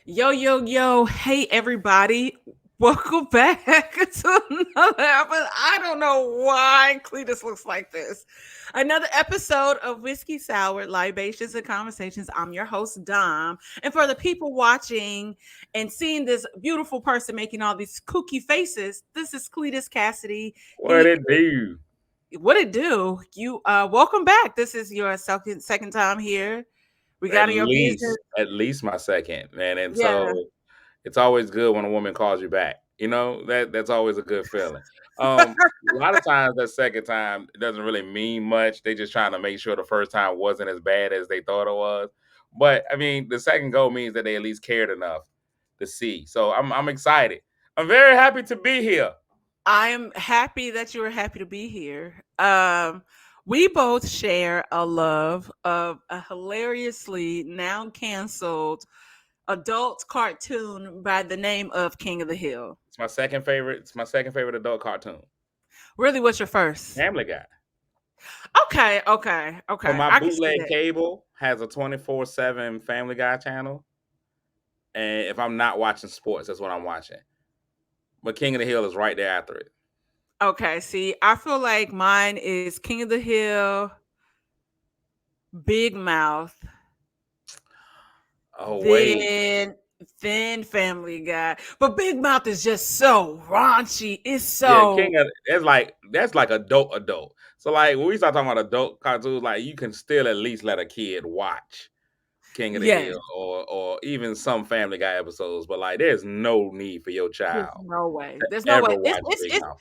Yo, yo, yo. Hey, everybody. Welcome back to another episode. I don't know why Cletus looks like this. Another episode of Whiskey Sour Libations and Conversations. I'm your host, Dom. And for the people watching and seeing this beautiful person making all these kooky faces, this is Cletus Cassidy. What He it do? what it do? You welcome back. This is your second time here. We At got your business. least, at least my second, man. And Yeah. so it's always good when a woman calls you back. That's always a good feeling. A lot of times that second time it doesn't really mean much. They just trying to make sure the first time wasn't as bad as they thought it was. But I mean, the second go means that they at least cared enough to see. So I'm excited. I'm very happy to be here. I am happy that you are happy to be here. We both share a love of a hilariously now canceled adult cartoon by the name of King of the Hill. It's my second favorite. It's my second favorite adult cartoon. Really, what's your first? Family Guy. Okay, okay, But okay. my I can see bootleg that. cable has a 24/7 Family Guy channel. And if I'm not watching sports, that's what I'm watching. But King of the Hill is right there after it. Okay, see, I feel like mine is King of the Hill, Big Mouth, Oh wait. then Family Guy. But Big Mouth is just so raunchy. It's Yeah, so that's like adult. So like when we start talking about adult cartoons, like you can still at least let a kid watch King of the yes. Hill or even some Family Guy episodes, but like there's no need for your There's child no way. to There's no way. ever watch Big Mouth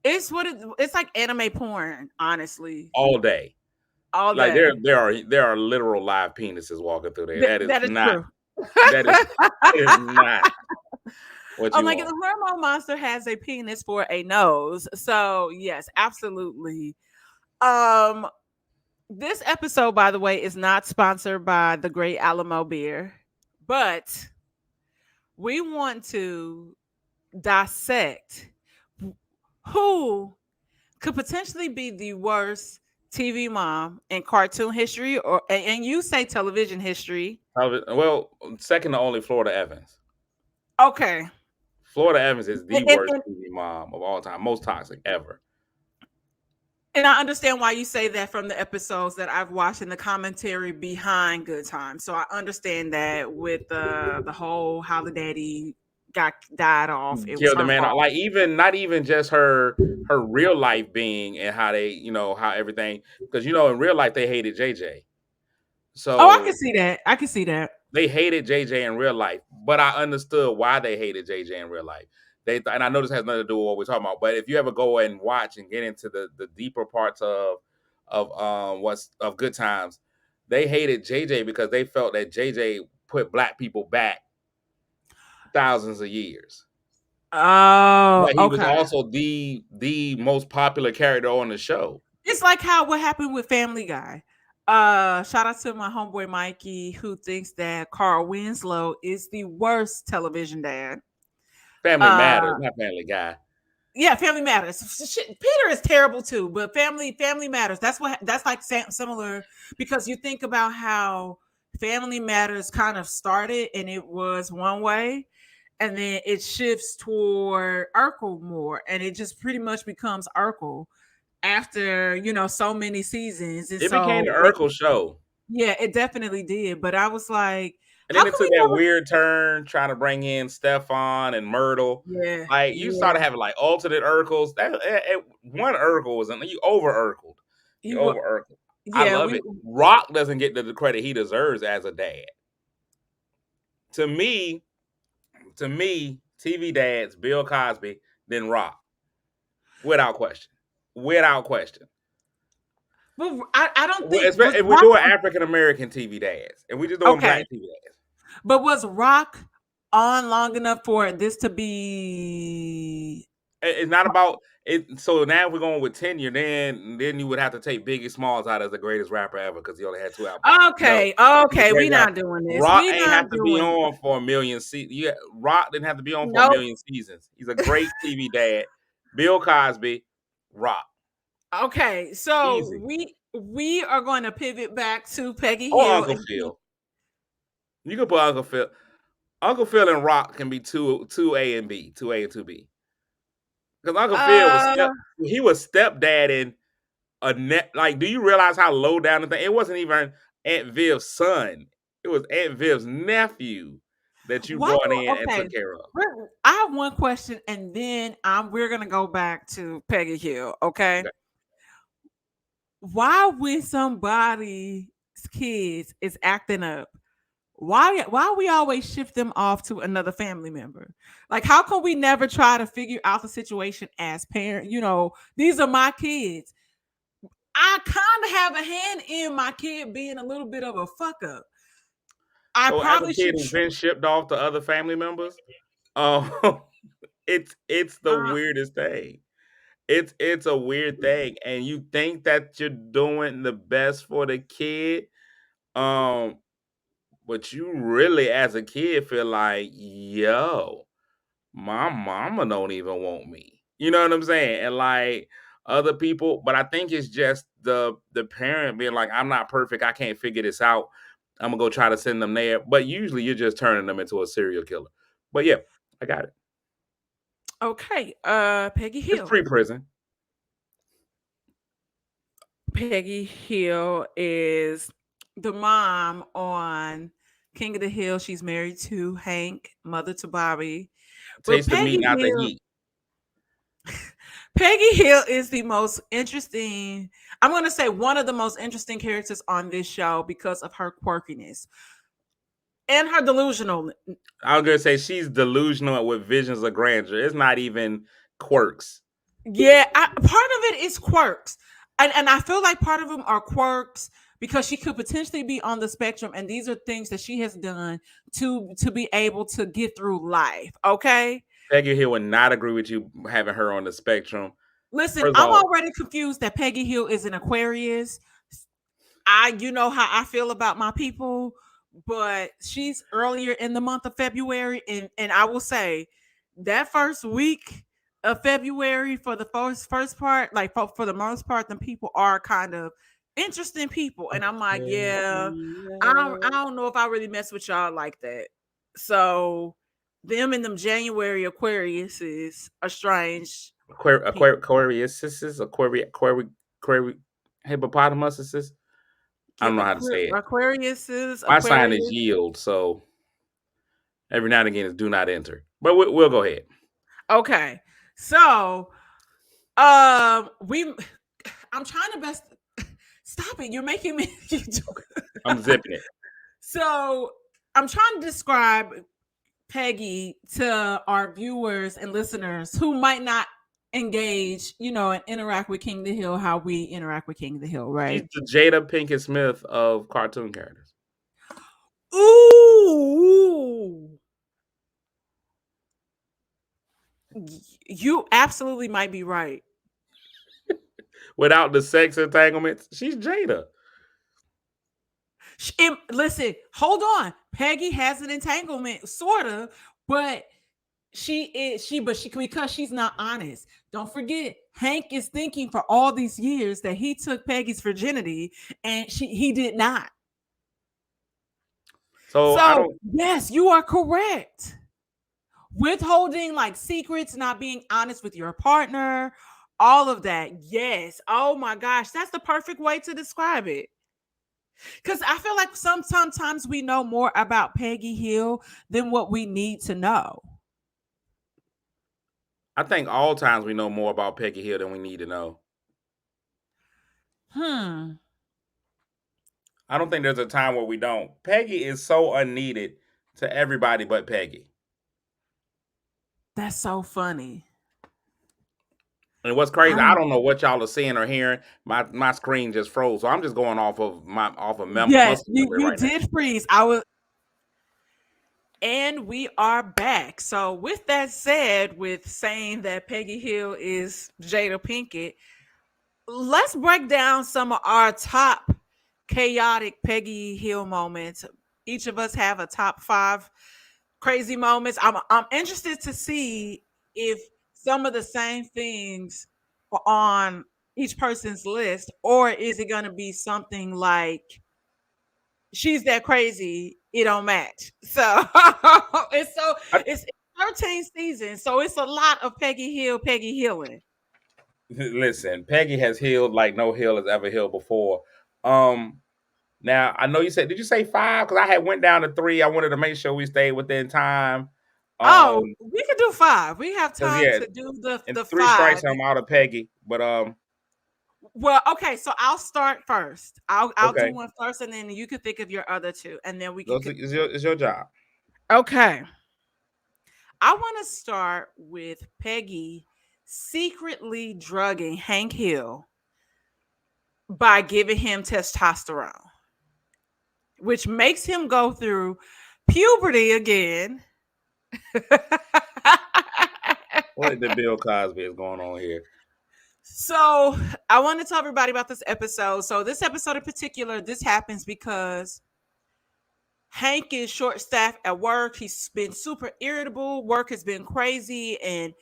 It's what it's like anime porn, honestly. all day. All Like day. there are literal live penises walking through there. That is That is not true. that is that is not what Oh you my god, want. the hormone monster has a penis for a nose. So yes, absolutely. Um this episode, by the way, is not sponsored by the Great Alamo beer, but we want to dissect who could potentially be the worst TV mom in cartoon history, or and you say television history. Well, second to only Florida Evans. Okay. Florida Evans is the And, worst and, TV mom of all time, most toxic ever. and I understand why you say that from the episodes that I've watched and the commentary behind Good Times. So I understand that with the whole how the daddy got died off, it was Killed the her man. fault. Like even not even just her real life being and how they how everything because in real life they hated JJ. Oh, I can So see that. I can see that. they hated JJ in real life, but I understood why they hated JJ in real life. And I know this has nothing to do with what we're talking about, but if you ever go and watch and get into the deeper parts of what's of Good Times, they hated JJ because they felt that JJ put black people back thousands of years. Oh, But he was okay. also the most popular character on the show. It's like how what happened with Family Guy. Shout out to my homeboy Mikey who thinks that Carl Winslow is the worst television dad. Family Matters, Uh not Family Guy. yeah, Family Matters. Shit, Peter is terrible too, but Family Matters. That's like similar because you think about how Family Matters kind of started and it was one way, and then it shifts toward Urkel more, and it just pretty much becomes Urkel after so many seasons, and It became so the Urkel show. yeah, it definitely did. But I was like, And how then it come took we that never? weird turn trying to bring in Stefan and Myrtle. Yeah, Like you yeah, started having like alternate Urkels. One Urkel was you over Urkeled. You you were. over Urkel. I Yeah, love we. it. Rock doesn't get the credit he deserves as a dad. To me, TV dads, Bill Cosby, then Rock. Without question. Without question. Well, I don't think was If we're Rock doing African American TV dads, and we're just doing okay, black TV dads. but was Rock on long enough for this to be It's not about it. So now if we're going with tenure, then you would have to take Biggie Smalls out as the greatest rapper ever because he only had 2 albums. No, okay? he's a Okay, we great rapper. not doing this. Rock We ain't not have to be doing. on for a million seasons. Yeah, Rock didn't have to be on for a Nope. million seasons. He's a great TV dad. Bill Cosby, Rock, Okay, so easy. we are going to pivot back to Peggy Or Hill Uncle and Phil. You could put Uncle Phil. Uncle Phil and Rock can be two A and B, two A and two B. Because Uncle Phil Uh, was stepdad in a net. Like, do you realize how low down the thing? It wasn't even Aunt Viv's son. It was Aunt Viv's nephew that you why? brought in and Okay, took care of. I have one question, and then we're gonna go back to Peggy Hill. Okay, Okay. why when somebody's kids is acting up? Why we always shift them off to another family member? Like, how come we never try to figure out the situation as parent? These are my kids. I kind of have a hand in my kid being a little bit of a fuck up. I So as a probably kid should. who's been shipped off to other family members, um, it's the Uh, weirdest thing. It's a weird thing, and you think that you're doing the best for the kid, um, but you really, as a kid, feel like, yo, my mama don't even want me. You know what I'm saying? And like other people, but I think it's just the parent being like, I'm not perfect. I can't figure this out. I'm gonna go try to send them there. But usually you're just turning them into a serial killer. But yeah, I got it. okay. Peggy It's Hill. pre-prison. Peggy Hill is the mom on King of the Hill. She's married to Hank, mother to Bobby. But Taste the meat, not the heat. Peggy Hill is the most interesting. I'm going to say one of the most interesting characters on this show because of her quirkiness and her delusional. I was gonna say she's delusional with visions of grandeur. It's not even quirks. Yeah, part of it is quirks, and I feel like part of them are quirks because she could potentially be on the spectrum, and these are things that she has done to be able to get through life. Okay, Peggy Hill would not agree with you having her on the spectrum. listen, First of I'm all, already confused that Peggy Hill is an Aquarius. You know how I feel about my people, but she's earlier in the month of February, and I will say that first week of February for the first part, like for the most part, the people are kind of interesting people, and I'm like, yeah, I don't know if I really mess with y'all like that. So them and them January Aquarius is a strange people. Aquariuses, Aquari, hippopotamuses. I don't know how to say it. Aquariuses, My sign is Aquarius. yield, so every now and again it's do not enter. But we'll go ahead. Okay. So, we I'm trying to best stop it. You're making me I'm zipping it. So, I'm trying to describe Peggy to our viewers and listeners who might not engage, and interact with King the Hill how we interact with King the Hill, She's right? the Jada Pinkett Smith of cartoon characters. Ooh. You absolutely might be right. Without the sex entanglements, she's Jada. Listen, hold on. Peggy has an entanglement, sort of, but she because she's not honest. Don't forget, Hank is thinking for all these years that he took Peggy's virginity, and he did not. So I So don't. yes, you are correct. Withholding like secrets, not being honest with your partner, all of that. Yes. Oh my gosh, that's the perfect way to describe it. Because I feel like sometimes we know more about Peggy Hill than what we need to know. I think all times we know more about Peggy Hill than we need to know. Hmm. I don't think there's a time where we don't. Peggy is so unneeded to everybody but Peggy. That's so funny. And what's crazy, I I don't know what y'all are seeing or hearing. My screen just froze, so I'm just going off of Yes, muscle you memory you right now. did freeze. I was And we are back. So, with that said, with saying that Peggy Hill is Jada Pinkett, let's break down some of our top chaotic Peggy Hill moments. Each of us have a top 5 crazy moments. I'm interested to see if some of the same things are on each person's list, or is it going to be something like she's that crazy it don't match. So so I, it's 13 seasons, so it's a lot of Peggy Hilling. listen, Peggy has healed like no heal has ever healed before. Um, Now I know you said, did you say 5? Because I had went down to 3. I wanted to make sure we stayed within time. Oh, we could do 5. We have Because time yeah, to do the in 3 strikes 5. I'm out of Peggy. But Well, okay, so I'll start first. I'll do okay, one first, and then you can think of your other two, and then we can. it's your job. Okay, I want to start with Peggy secretly drugging Hank Hill by giving him testosterone, which makes him go through puberty again. What the Bill Cosby is going on here? So I want to tell everybody about this episode. So this episode in particular, this happens because Hank is short staffed at work. He's been super irritable. Work has been crazy, and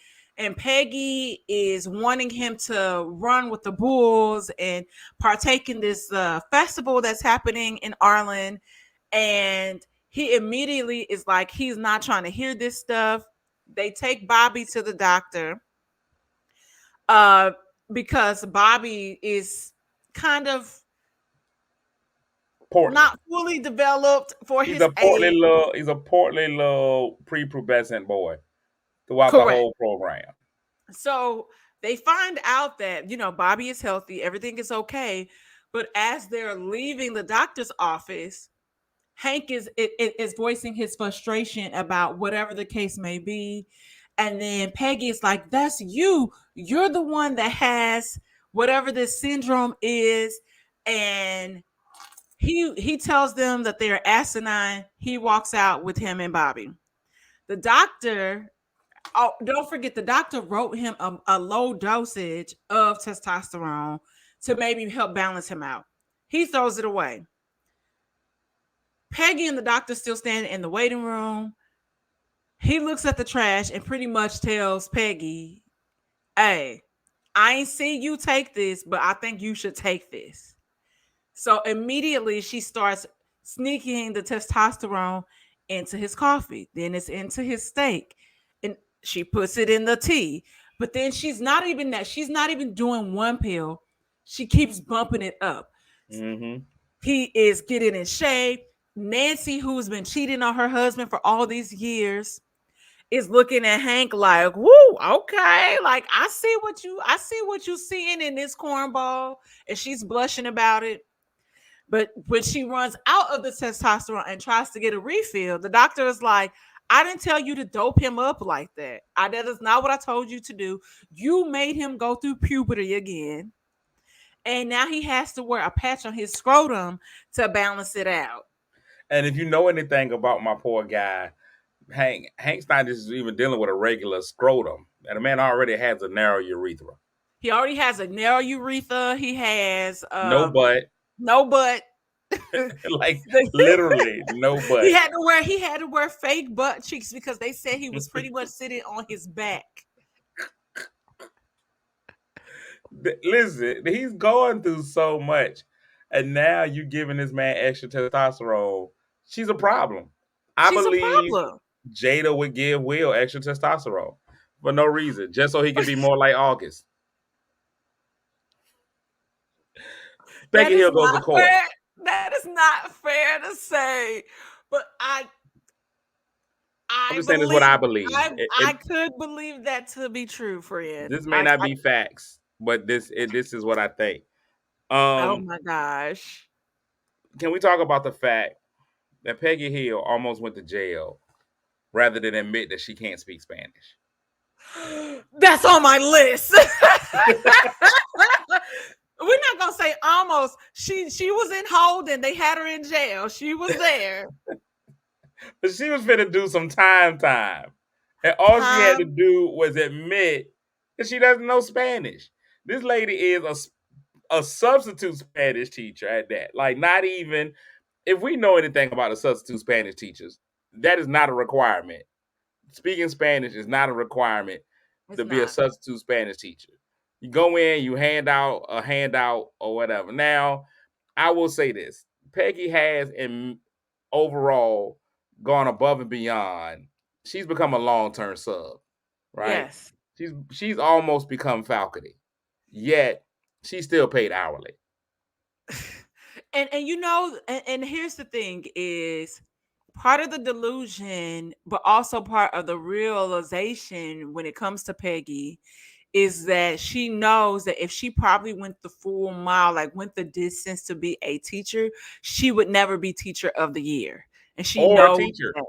Peggy is wanting him to run with the bulls and partake in this festival that's happening in Ireland. And he immediately is like, he's not trying to hear this stuff. They take Bobby to the doctor, uh, because Bobby is kind of Portly. not fully developed for He's his a portly age. little. He's a portly little prepubescent boy throughout the Correct. whole program. So they find out that, Bobby is healthy, everything is okay. But as they're leaving the doctor's office, Hank is voicing his frustration about whatever the case may be. And then Peggy is like, that's you. You're the one that has whatever this syndrome is. And he tells them that they're asinine. He walks out with him and Bobby. The doctor, oh, don't forget, the doctor wrote him a low dosage of testosterone to maybe help balance him out. He throws it away. Peggy and the doctor still standing in the waiting room. He looks at the trash and pretty much tells Peggy, hey, I ain't see you take this, but I think you should take this. So immediately she starts sneaking the testosterone into his coffee. Then it's into his steak. And she puts it in the tea. But then she's not even that. She's not even doing one pill. She keeps bumping it up. Mm-hmm. He is getting in shape. Nancy, who's been cheating on her husband for all these years, is looking at Hank like, woo, okay. Like, I see what you seeing in this cornball. And she's blushing about it. But when she runs out of the testosterone and tries to get a refill, the doctor is like, I didn't tell you to dope him up like that. That is not what I told you to do. You made him go through puberty again. And now he has to wear a patch on his scrotum to balance it out. And if you know anything about my poor guy, Hank's not just even dealing with a regular scrotum. And the man already has a narrow urethra. He already has a narrow urethra. He has No butt. no butt. Like literally no butt. He had to wear fake butt cheeks because they said he was pretty much sitting on his back. Listen, he's going through so much. And now you giving this man extra testosterone. She's a problem. I She's a believe problem. Jada would give Will extra testosterone for no reason, just so he could be more like August. That Becky is Hill goes to not court. fair. That is not fair to say. But I'm I just saying this is what believe I believe. I could believe that to be true, friend. This may not be facts, but this is what I think. Oh Um, my gosh. can we talk about the fact that Peggy Hill almost went to jail rather than admit that she can't speak Spanish? That's on my list. We're not gonna say almost. She was in holding. They had her in jail. She was there. But she was finna do some time. And all she had to Time. do was admit that she doesn't know Spanish. This lady is a substitute Spanish teacher at that. Like, not even, if we know anything about the substitute Spanish teachers, that is not a requirement. Speaking Spanish is not a requirement It's to be a not. substitute Spanish teacher. You go in, you hand out a handout or whatever. Now, I will say this: Peggy has, in overall gone above and beyond. She's become a long-term sub, right? Yes. She's almost become Falcony, yet she's still paid hourly. And you know, and here's the thing is part of the delusion, but also part of the realization when it comes to Peggy is that she knows that if she probably went the full mile, like went the distance to be a teacher, she would never be teacher of the year. And she Or a knows teacher, that,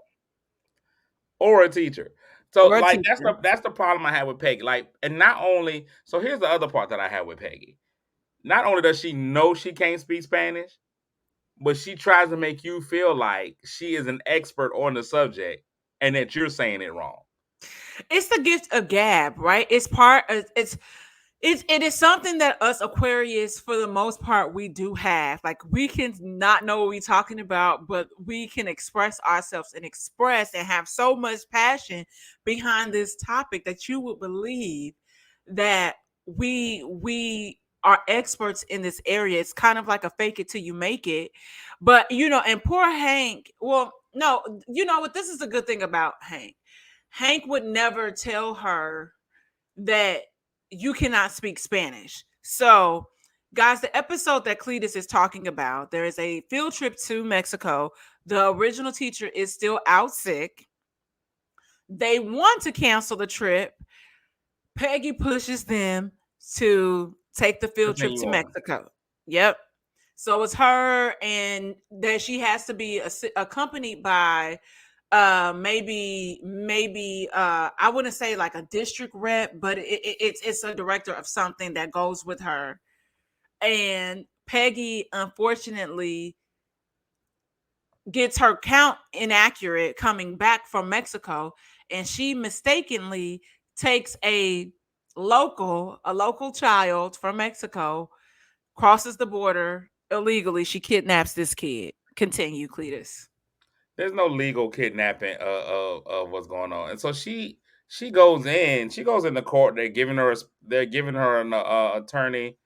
or a teacher. So or a like teacher. that's the problem I have with Peggy. Like, and not only so here's the other part that I have with Peggy. Not only does she know she can't speak Spanish, but she tries to make you feel like she is an expert on the subject and that you're saying it wrong. It's the gift of gab, right? It's part of it is something that us Aquarius, for the most part, we do have. Like we can not know what we're talking about, but we can express ourselves and express and have so much passion behind this topic that you would believe that we are experts in this area. It's kind of like a fake it till you make it. But you know, and poor Hank, well, no, you know what? This is a good thing about Hank. Hank would never tell her that you cannot speak Spanish. So, guys, the episode that Cletus is talking about, there is a field trip to Mexico. The original teacher is still out sick. They want to cancel the trip. Peggy pushes them to take the field trip Continue to on. Mexico. Yep. So it's her, and that she has to be accompanied by maybe I wouldn't say like a district rep, but it's a director of something that goes with her. And Peggy unfortunately gets her count inaccurate coming back from Mexico, and she mistakenly takes a local child from Mexico, crosses the border illegally. She kidnaps this kid. Continue, Cletus. There's no legal kidnapping of what's going on, and so she goes in. She goes into court. They're giving her an attorney,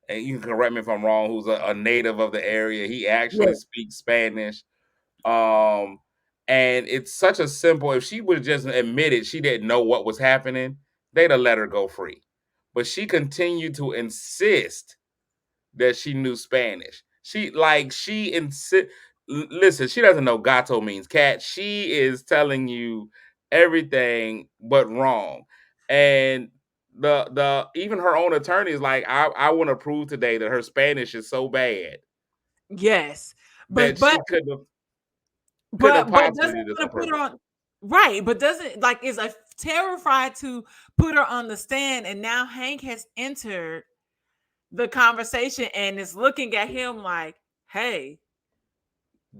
and you can correct me if I'm wrong. Who's a native of the area? He Yeah. actually speaks Spanish. Um, and it's such a simple. If she would have just admitted she didn't know what was happening, they'd have let her go free. But she continued to insist that she knew Spanish. She insist. Listen, she doesn't know gato means cat. She is telling you everything but wrong. And the even her own attorney is like, I want to prove today that her Spanish is so bad Yes. that But but she couldn't but possibly doesn't do this want on to put her purpose. on, right, but doesn't like is a terrified to put her on the stand, and now Hank has entered the conversation and is looking at him like, hey,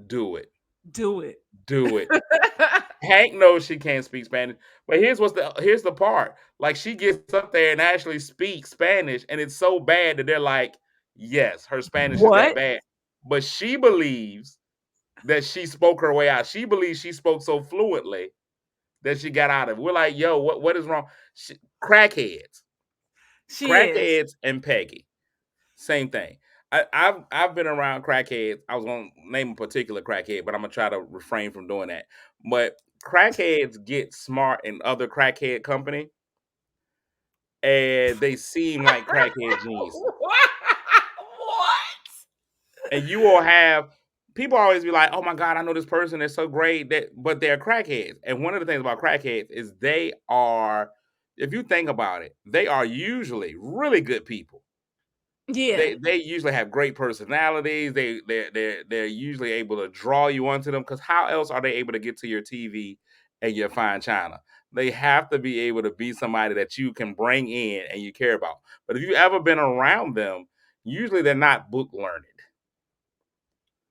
Do it. do it. Do it. Hank knows she can't speak Spanish, but here's the part. Like she gets up there and actually speaks Spanish, and it's so bad that they're like, yes, her Spanish is that What? bad. But she believes that she spoke her way out. She believes she spoke so fluently that she got out of it. We're like, yo, what is wrong? Crackheads, She is. crackheads, and Peggy. Same thing. I've been around crackheads. I was gonna name a particular crackhead, but I'm gonna try to refrain from doing that. But crackheads get smart in other crackhead company, and they seem like crackhead geniuses. What? And you will have people always be like, "Oh my god, I know this person. They're so great." But they're crackheads. And one of the things about crackheads is they are, if you think about it, they are usually really good people. Yeah. They usually have great personalities. They're usually able to draw you onto them because how else are they able to get to your TV and your fine china? They have to be able to be somebody that you can bring in and you care about. But if you've ever been around them, usually they're not book learned.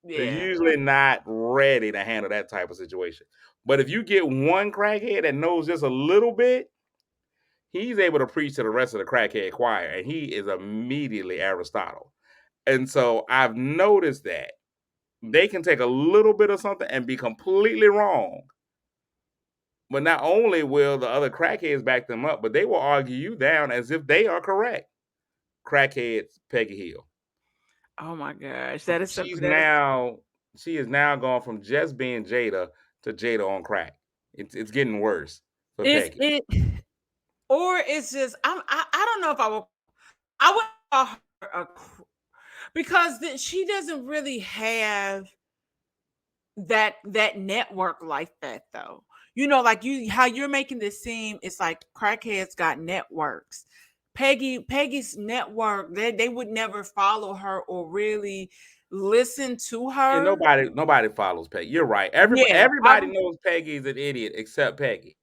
They're Yeah. usually not ready to handle that type of situation. But if you get one crackhead that knows just a little bit, he's able to preach to the rest of the crackhead choir, and he is immediately Aristotle. And so I've noticed that they can take a little bit of something and be completely wrong. But not only will the other crackheads back them up, but they will argue you down as if they are correct. Crackheads, Peggy Hill. Oh my gosh. That is She's that is now she is now gone from just being Jada to Jada on crack. It's getting worse for Is Peggy. it, or it's just I don't know if I would call her because she doesn't really have that network like that though. You know, like you how you're making this seem, it's like crackheads got networks. Peggy's network, they would never follow her or really listen to And her. nobody follows Peggy. You're right. Yeah, Everybody knows Peggy is an idiot except Peggy.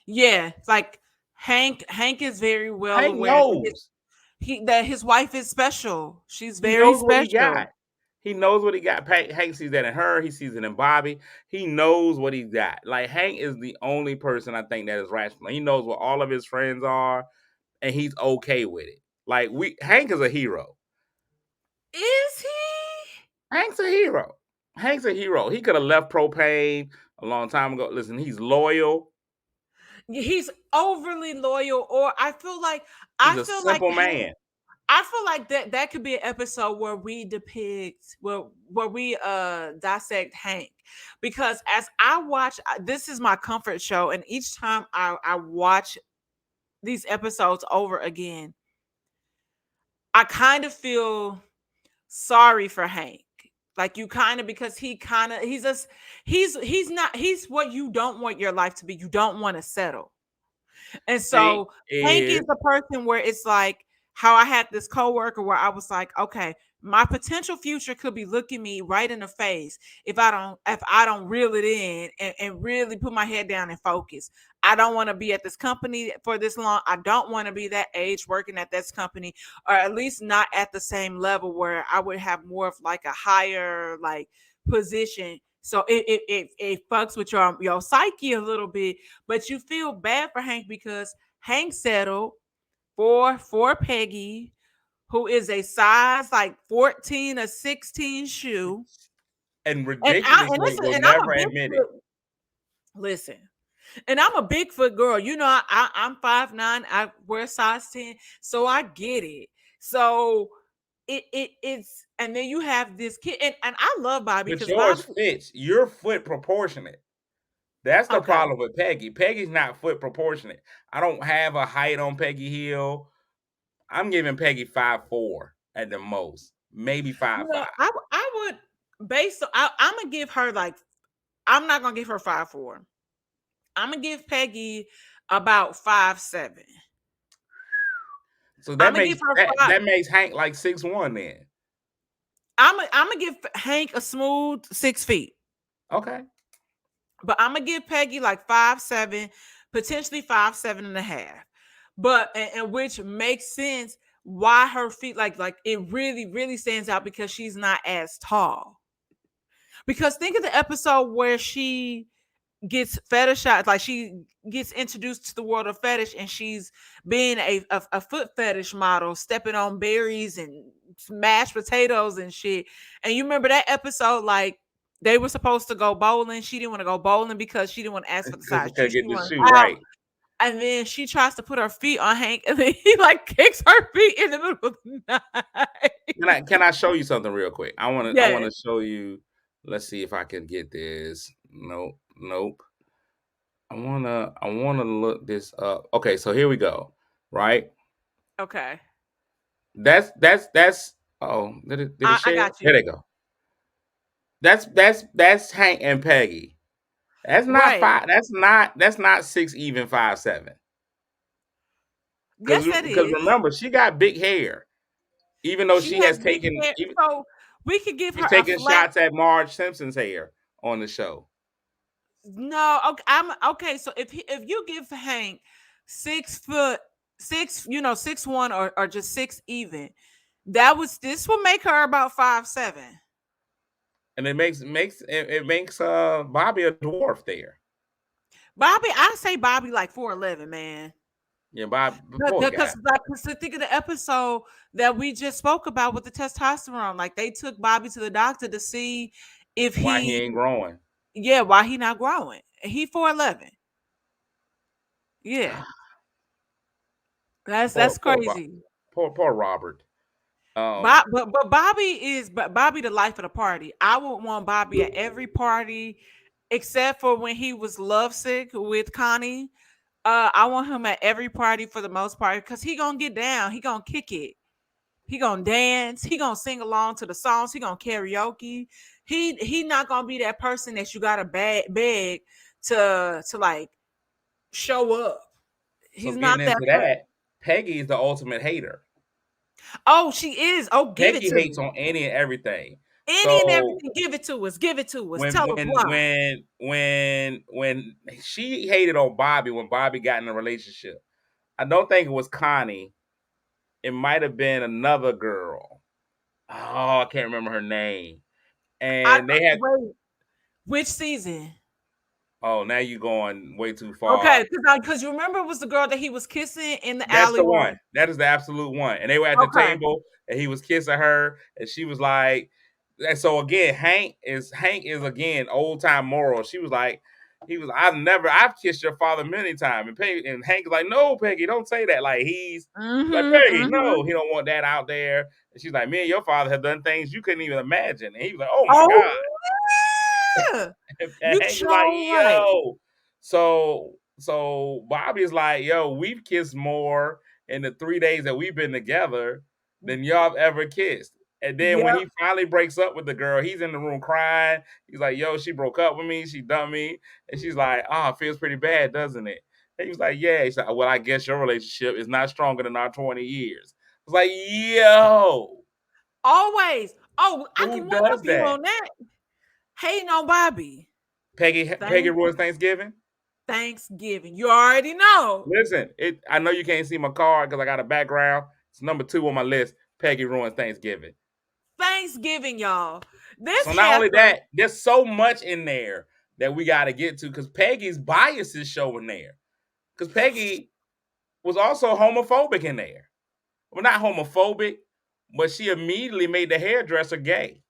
yeah. It's like Hank is very well Hank aware that knows. his wife is special. She's He very knows what he special. got. He knows what he got. Hank sees that in her. He sees it in Bobby. He knows what he got. Like Hank is the only person I think that is rational. He knows what all of his friends are, and he's okay with it. Like Hank is a hero. Is he? Hank's a hero. Hank's a hero. He could have left propane a long time ago. Listen, he's loyal. He's overly loyal, or He's I a feel like simple Hank, man. I feel like that could be an episode where we depict where we dissect Hank, because as I watch, this is my comfort show, and each time I watch these episodes over again, I kind of feel sorry for Hank. Like you kind of, because he's just he's not, he's what you don't want your life to be. You don't want to settle. And Hank so Hank is is the person where it's like how I had this coworker where I was like, okay, my potential future could be looking me right in the face if I don't reel it in and really put my head down and focus. I don't want to be at this company for this long. I don't want to be that age working at this company, or at least not at the same level where I would have more of like a higher like position. So it fucks with your psyche a little bit, but you feel bad for Hank because Hank settled for Peggy, who is a size like 14 or 16 shoe. and And ridiculously listen, will and I'm a never admit it. Bigfoot. Listen, and I'm a Bigfoot girl. You know, I'm 5'9". I wear size 10, so I get it. So it's, and then you have this kid, and I love Bobby But because yours Bobby. fits. You're foot proportionate. That's the Okay, problem with Peggy. Peggy's not foot proportionate. I don't have a height on Peggy Hill. I'm giving Peggy 5'4" at the most, maybe you five know, five. I would, based on, I'm gonna give her like, I'm not gonna give her 5'4". I'm gonna give Peggy about 5'7". So I'm gonna give her five. that makes Hank like 6'1" then. I'm gonna give Hank a smooth 6 feet, Okay. but I'm gonna give Peggy like 5'7", potentially 5'7.5". But and which makes sense why her feet, like it really stands out because she's not as tall. Because think of the episode where she gets fetishized, like she gets introduced to the world of fetish, and she's being a foot fetish model, stepping on berries and mashed potatoes and shit. And you remember that episode, like they were supposed to go bowling. She didn't want to go bowling because she didn't want to ask for the Because size he shoe couldn't she get the wanted shoe out. right. And then she tries to put her feet on Hank, and then he like kicks her feet in the middle of the night. Can I show you something real quick? I Yeah. wanna show you. Let's see if I can get this. Nope. I wanna look this up. Okay, so here we go. Right? Okay. That's oh, did it I share? got Here you. they go. That's Hank and Peggy. Right. That's not six even 5'7". Yes, that Because is. remember, she got big hair. Even though She has big hair, so we could give she's her a taking flat. shots at Marge Simpson's hair on the show. No, okay, I'm okay. So if you give Hank 6 foot, 6, 6'1", or just six even, this will make her about 5'7". And it makes Bobby a dwarf there. Bobby, I say Bobby like 4'11", man. Yeah, Bob, poor guy. Because think of the episode that we just spoke about with the testosterone. Like they took Bobby to the doctor to see if Why he he, ain't growing? yeah, why he not growing. He 4'11". Yeah, Poor that's crazy. Poor Robert. But Bobby the life of the party. I would want Bobby at every party, except for when he was lovesick with Connie. I want him at every party for the most part because he gonna get down. He gonna kick it. He gonna dance. He gonna sing along to the songs. He gonna karaoke. He not gonna be that person that you gotta beg to like show up. So He's not getting that into person. that, Peggy is the ultimate hater. Oh, she is. Oh, give it Peggy to hates me. on any and everything. Any and So everything. Give it to us. Give it to us. when Tell us when why. when when she hated on Bobby when Bobby got in a relationship, I don't think it was Connie. It might have been another girl. Oh, I can't remember her name. I And they had wait. Which season? oh, now you going way too far. Okay, because you remember it was the girl that he was kissing in the That's the alleyway. one. That is the absolute one. And they were at the Okay. table and he was kissing her and she was like, and so again, Hank is again old time moral. She was like, I've kissed your father many times. And Hank is like, no, Peggy, don't say that. Like he's like, Mm-hmm. Peggy, no, Mm-hmm. he don't want that out there. And she's like, me and your father have done things you couldn't even imagine. And he was like, oh my Oh God. yeah. And You Hank was like, sure right. yo. So Bobby's like, yo, we've kissed more in the 3 days that we've been together than y'all have ever kissed. And then when Yep. he finally breaks up with the girl, he's in the room crying. He's like, yo, she broke up with me. She dumped me. And she's like, oh, it feels pretty bad, doesn't it? And he was like, yeah. He's like, well, I guess your relationship is not stronger than our 20 years. I was like, yo, Always. Oh, I who can one does up you that? on that. Hating on Bobby. Peggy Thank ruins Thanksgiving? Thanksgiving. You already know. Listen, I know you can't see my card because I got a background. It's number 2 on my list. Peggy ruins Thanksgiving. Thanksgiving, y'all. This So not only heifer. that, there's so much in there that we got to get to because Peggy's bias is showing there. Because Peggy was also homophobic in there. Well, not homophobic, but she immediately made the hairdresser gay.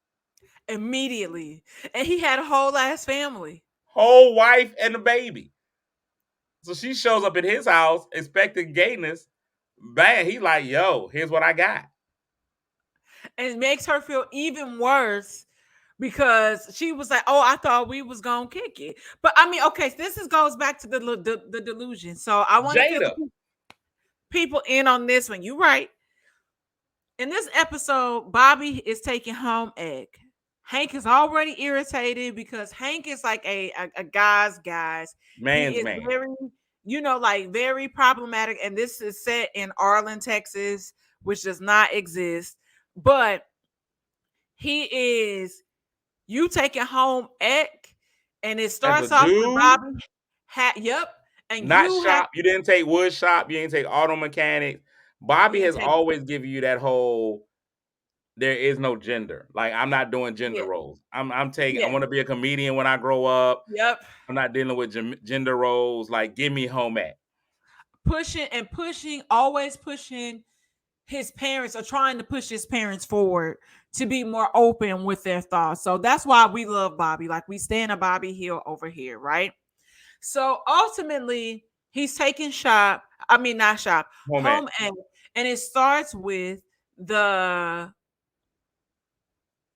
Immediately. And he had a whole ass family. Whole wife and a baby. So she shows up at his house expecting gayness. Bang, he like, yo, here's what I got. And it makes her feel even worse because she was like, "Oh, I thought we was gonna kick it." But I mean, okay, so goes back to the delusion. So I want to fill the Jada. people in on this one. You right. In this episode, Bobby is taking home egg. Hank is already irritated because Hank is like a guy's guys. He Man's is man. very, like very problematic. And this is set in Arlen, Texas, which does not exist. But he is you taking home egg, and it As a starts off with dude, Bobby. Yep, and not you have shop. You didn't take wood shop. You didn't take auto mechanics. you Bobby didn't has take always given you that whole there is no gender. Like I'm not doing gender yeah roles. I'm taking. I yeah want to be a comedian when I grow up. yep I'm not dealing with gender roles. Like give me home ec. pushing, always pushing his parents, or trying to push his parents forward to be more open with their thoughts. So that's why we love Bobby. Like we stand a Bobby Hill over here, right? So ultimately, he's taking shop. I mean, not shop, Home ec. home ec, and it starts with the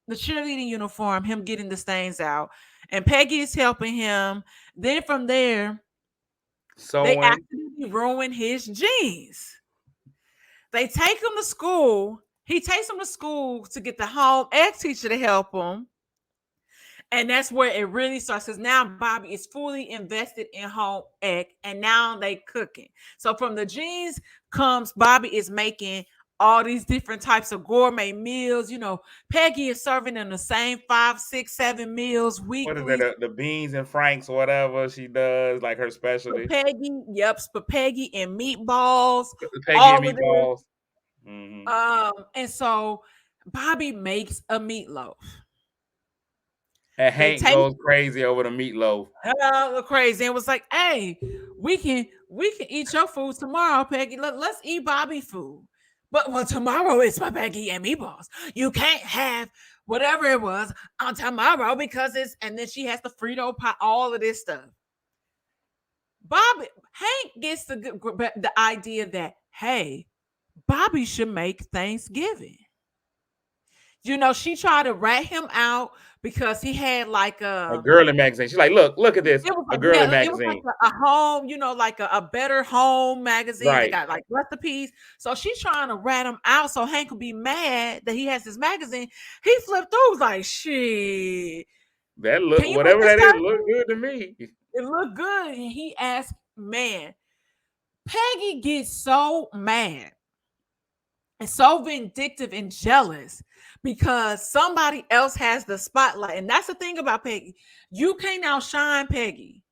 the cheerleading uniform, him getting the stains out, and Peggy is helping him. Then from there, they Sewing. accidentally ruin his jeans. They take him to school. He takes him to school to get the home ec teacher to help him. And that's where it really starts because now Bobby is fully invested in home ec, and now they cooking. So from the jeans comes Bobby is making all these different types of gourmet meals. Peggy is serving them the same 5, 6, 7 meals What is weekly. that? The beans and franks or whatever she does, like her specialty. Spaghetti and meatballs, Peggy and all of this. meatballs. Mm-hmm. And so Bobby makes a meatloaf. And They Hank taste goes crazy over the meatloaf. hella crazy and was like, "Hey, we can eat your food tomorrow, Peggy. Let's eat Bobby food. But well, tomorrow is spaghetti and meatballs. You can't have whatever it was on tomorrow because it's." And then she has the Frito pie, all of this stuff. Bobby Hank gets the idea that hey, Bobby should make Thanksgiving. She tried to rat him out because he had like A girly magazine. She's like, look at this. it was A like, girly yeah, it was like magazine. a home, like a better home magazine that Right. got like recipes. So she's trying to rat him out so Hank would be mad that he has this magazine. He flipped through, was like, shit, That look, can you make whatever this that is, look turkey? good to me. It looked good. And he asked, man, Peggy gets so mad and so vindictive and jealous because somebody else has the spotlight. And that's the thing about Peggy. You can't outshine Peggy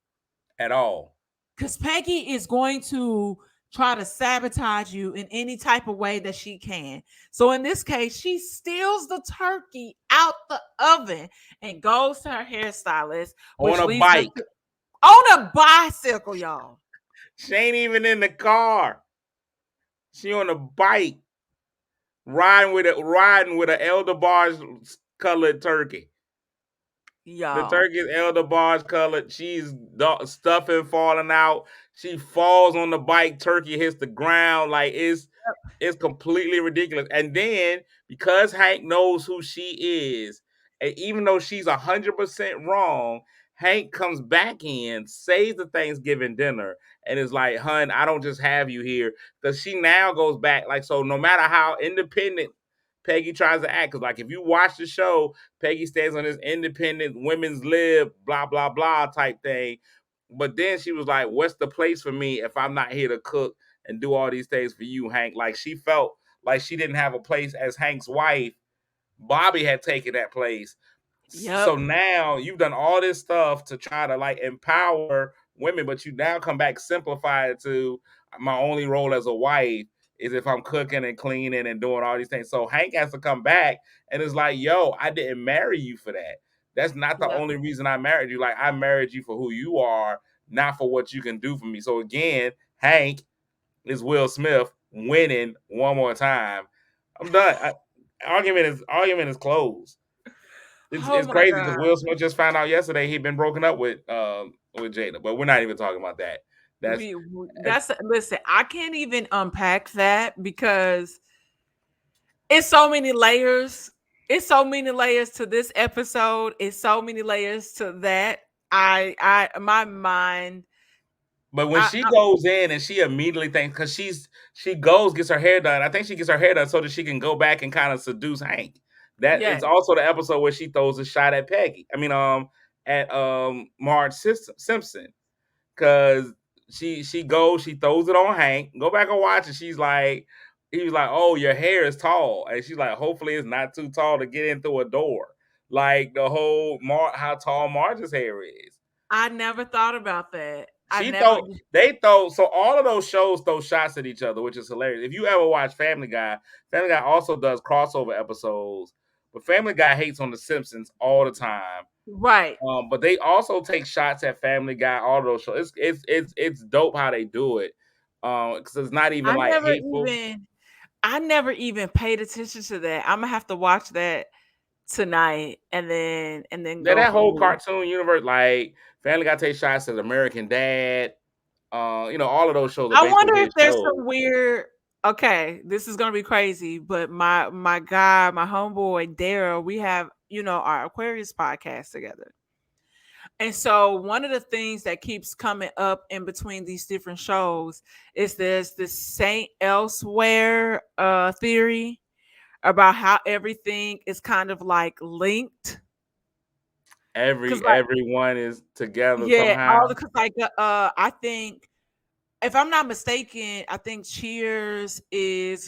At all. because Peggy is going to try to sabotage you in any type of way that she can. So in this case, she steals the turkey out the oven and goes to her hairstylist, On which a leads her bike. to on a bicycle, y'all. She ain't even in the car. She on a bike riding with a elder bars colored turkey. The Y'all. turkey is elder barge colored. She's stuffing falling out. She falls on the bike. Turkey hits the ground. Like it's completely ridiculous. And then because Hank knows who she is, and even though she's 100% wrong, Hank comes back in, saves the Thanksgiving dinner, and is like, "Hun, I don't just have you here." Because she now goes back. Like, so no matter how independent Peggy tries to act, because like if you watch the show, Peggy stands on this independent women's lib, blah, blah, blah type thing. But then she was like, what's the place for me if I'm not here to cook and do all these things for you, Hank? Like she felt like she didn't have a place as Hank's wife. Bobby had taken that place. So Yep. now you've done all this stuff to try to like empower women, but you now come back simplify it to my only role as a wife is if I'm cooking and cleaning and doing all these things. So Hank has to come back and it's like, yo, I didn't marry you for that. That's not the Yep. only reason I married you. Like I married you for who you are, not for what you can do for me. So again, Hank is Will Smith winning one more time. I'm done. Argument is closed. It's Oh it's my crazy because God. Will Smith just found out yesterday he'd been broken up with Jada, but we're not even talking about that. That's That's listen, I can't even unpack that because it's so many layers. It's so many layers to this episode. It's so many layers to that. My mind. but when she goes in and she immediately thinks because she goes gets her hair done. I think she gets her hair done so that she can go back and kind of seduce Hank. That Yeah, is also the episode where she throws a shot at Peggy. I mean, at Marge Simpson because she goes, she throws it on Hank. Go back and watch it. He was like, "Oh, your hair is tall," and she's like, "Hopefully, it's not too tall to get in through a door." Like the whole how tall Marge's hair is. I never thought about that. I She never. throw they throw so all of those shows throw shots at each other, which is hilarious. If you ever watch Family Guy also does crossover episodes, but Family Guy hates on the Simpsons all the time. Right. But they also take shots at Family Guy, all those shows. It's dope how they do it. Because it's not even I like never hateful. even. I never even paid attention to that. I'm gonna have to watch that tonight and then Yeah, go that from whole there. cartoon universe, like Family Guy takes shots at American Dad. All of those shows are I wonder basically if his there's shows. some weird. Okay, this is gonna be crazy, but my guy, my homeboy Daryl, we have our Aquarius podcast together, and so one of the things that keeps coming up in between these different shows is there's this Saint Elsewhere theory about how everything is kind of like linked. Cause like Everyone is together yeah, all somehow. because like I think if I'm not mistaken, I think Cheers is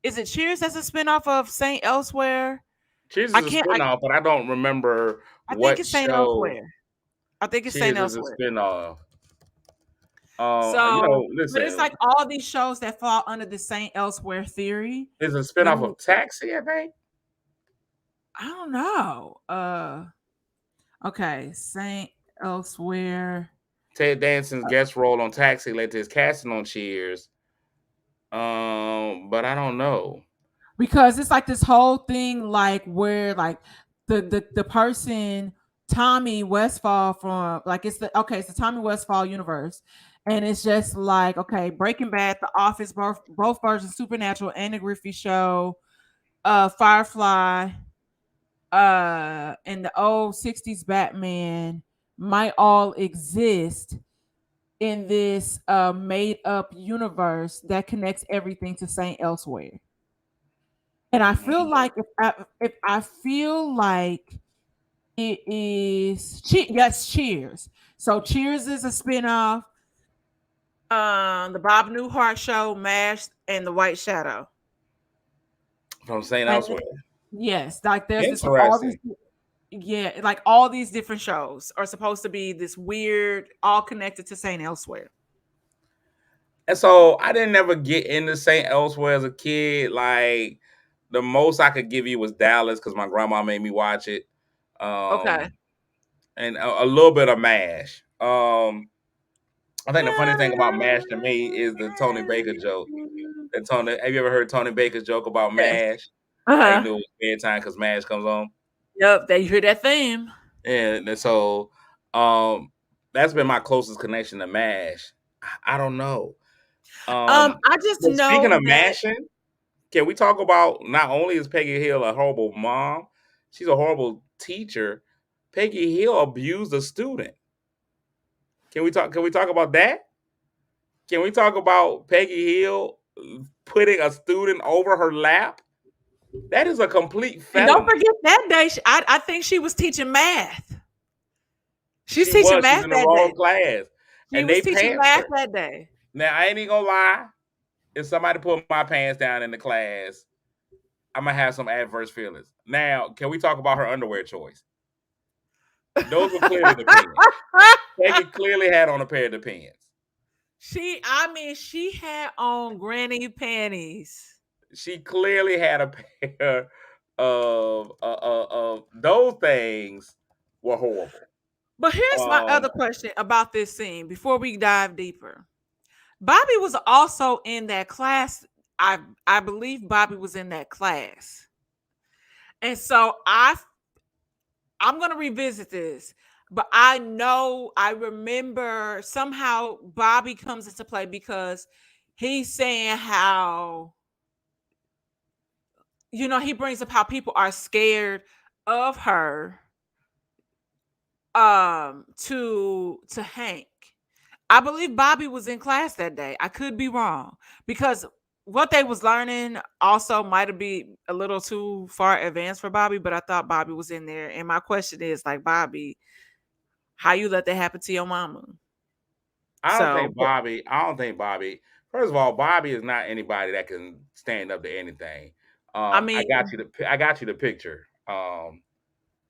it Cheers that's a spinoff of Saint Elsewhere? Cheers I is a can't spinoff, but I don't remember I think what it's Saint show Elsewhere. I think it's Saint Cheers is a Elsewhere. spinoff. So, but it's Listen, like all these shows that fall under the Saint Elsewhere theory. it's a Let spinoff me of Taxi, I think. I don't know. Okay, Saint Elsewhere. Ted Danson's guest role on Taxi led to his casting on Cheers. But I don't know. Because it's like this whole thing like where like the person Tommy Westfall from like it's the Tommy Westfall universe, and it's just like okay, Breaking Bad, The Office, both versions, Supernatural and the Griffey Show, Firefly, and the old 60s Batman might all exist in this made up universe that connects everything to Saint Elsewhere. And I feel Mm. like if I feel like it is yes, Cheers. So Cheers is a spinoff. The Bob Newhart Show, MASH, and The White Shadow. From St. And Elsewhere. yes, like there's this all Interesting. these yeah, like all these different shows are supposed to be this weird, all connected to Saint Elsewhere. And so I didn't ever get into St. Elsewhere as a kid. Like the most I could give you was Dallas because my grandma made me watch it. Okay. And a little bit of MASH. I think the funny thing about MASH to me is the Tony Baker joke. That Tony, have you ever heard Tony Baker's joke about Yes. MASH? How you Uh-huh. knew it was bedtime because MASH comes on. Yep, they hear that theme. And so that's been my closest connection to MASH. I don't know. I just But speaking know of that mashing, can we talk about not only is Peggy Hill a horrible mom, she's a horrible teacher. Peggy Hill abused a student. Can we talk about that? Can we talk about Peggy Hill putting a student over her lap? That is a complete and don't felony. forget that day I think she was teaching math. She's teaching She's math in the that wrong day. class. She And was they teaching pantsed math her. that day. Now I ain't even gonna lie. If somebody put my pants down in the class, I'm gonna have some adverse feelings. Now, can we talk about her underwear choice? Those were clearly the pants. Peggy clearly had on a pair of the pants. I mean, she had on granny panties. She clearly had a pair of those things were horrible. But here's my Um, other question about this scene before we dive deeper. Bobby was also in that class. I believe Bobby was in that class. And so I'm going to revisit this. But I know I remember somehow Bobby comes into play because he's saying how he brings up how people are scared of her to Hank. I believe Bobby was in class that day. I could be wrong because what they was learning also might have been a little too far advanced for Bobby, but I thought Bobby was in there. And my question is like, Bobby, how you let that happen to your mama? I don't So, think Bobby. I don't think Bobby. First of all, Bobby is not anybody that can stand up to anything. I I got mean, you the I got you the picture of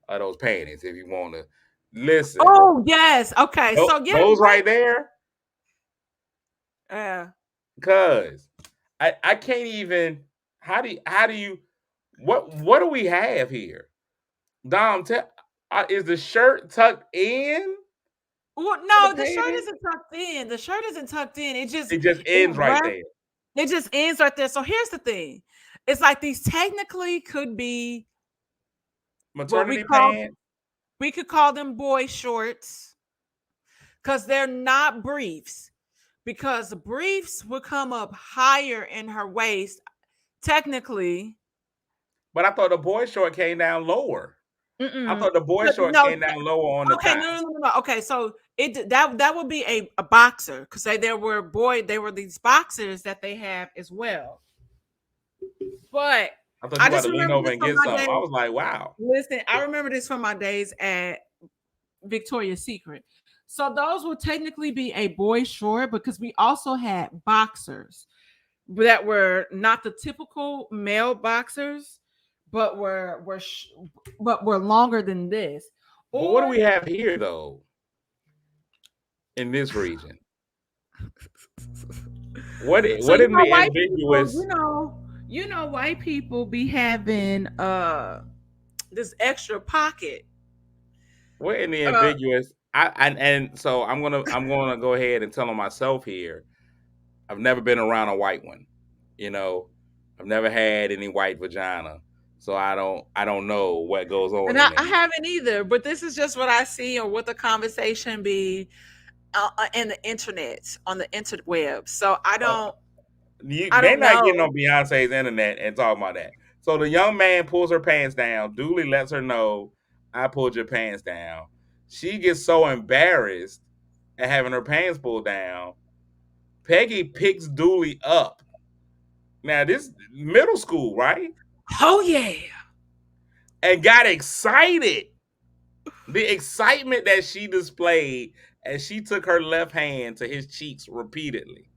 those panties if you want to listen. oh yes, okay. So yeah, Those right there, yeah. cuz I can't even. How do you what do we have here? Dom, is the shirt tucked in Well, to the no, the shirt panties? isn't tucked in. The shirt isn't tucked in. It just It ends right rests there. It just ends right there. So here's the thing. It's like these technically could be what Maternity pants. we could call them boy shorts because they're not briefs. Because the briefs would come up higher in her waist, technically. But I thought the boy short came down lower. I Mm-mm. thought the boy But short no, came down lower on the okay, thigh. no. Okay, so that would be a boxer because they were these boxers that they have as well. But I thought I you about just to lean remember over this and from get my something. I days. was like, wow. Listen, I remember this from my days at Victoria's Secret. So those would technically be a boy short because we also had boxers that were not the typical male boxers, but were longer than this. But what do Or we have here though in this region? so What in the white people, ambiguous? white people be having this extra pocket. What in the Uh ambiguous? And so I'm gonna go ahead and tell on myself here. I've never been around a white one. You know, I've never had any white vagina, so I don't know what goes on and in I there. haven't either, but this is just what I see or what the conversation be in the internet on the interweb. So Uh, you I they're don't not getting know. on Beyonce's internet and talking about that. So the young man pulls her pants down. Dooley lets her know, I pulled your pants down. She gets so embarrassed at having her pants pulled down. Peggy picks Dooley up. Now, this middle school, right? Oh yeah. And got excited. The excitement that she displayed as she took her left hand to his cheeks repeatedly.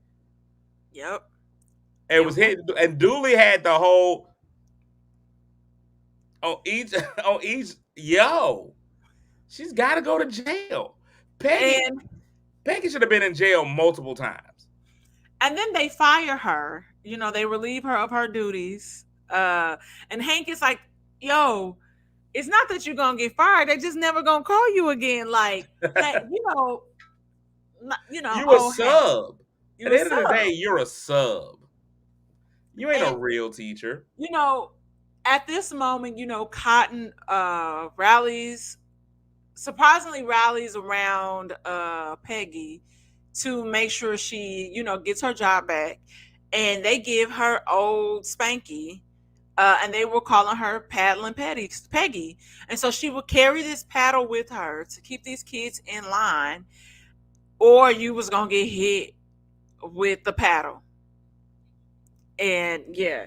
Yep. It was hit, and Dooley had the whole on each on each yo. She's got to go to jail. Peggy And Peggy should have been in jail multiple times. then they fire her. They relieve her of her duties. And Hank is like, "Yo, it's not that you're gonna get fired. They just never gonna call you again." Like, hey, You a oh Hank, sub. At you the a end of the day, sub. you're a sub. You ain't a And real teacher. you know, at this moment, Cotton surprisingly rallies around Peggy to make sure she, gets her job back. And they give her old Spanky, and they were calling her Paddling Peggy. And so she would carry this paddle with her to keep these kids in line, or you was gonna get hit with the paddle. And yeah.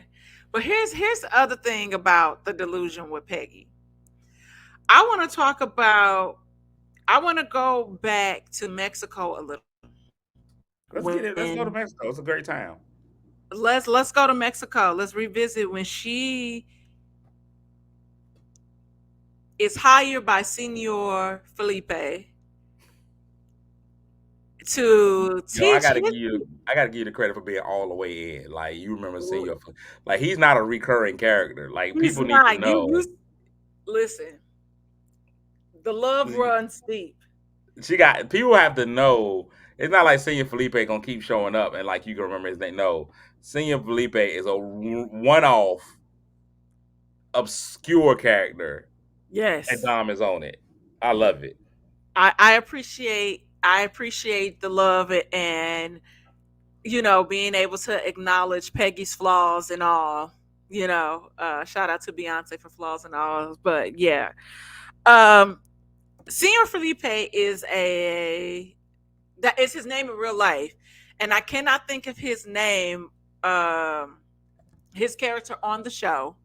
But here's the other thing about the delusion with Peggy. I want to talk about I want to go back to Mexico a little. Let's get it. When Let's go to Mexico. It's a great town. let's go to Mexico. Let's revisit when she is hired by Senor Felipe to Yo, I teach gotta his give you I gotta give you the credit for being all the way in. Like you remember seeing your like he's not a recurring character. Like he's people need to not you know. listen, the love runs deep. She got people have to know. It's not like Senior Felipe gonna keep showing up and like you can remember his name. No, Senior Felipe is a one-off, obscure character, and Yes. Dom is on it. I love it. I appreciate the love and being able to acknowledge Peggy's flaws and all. Shout out to Beyonce for flaws and all. But yeah. Um Senior Felipe that is his name in real life. And I cannot think of his name, um his character on the show,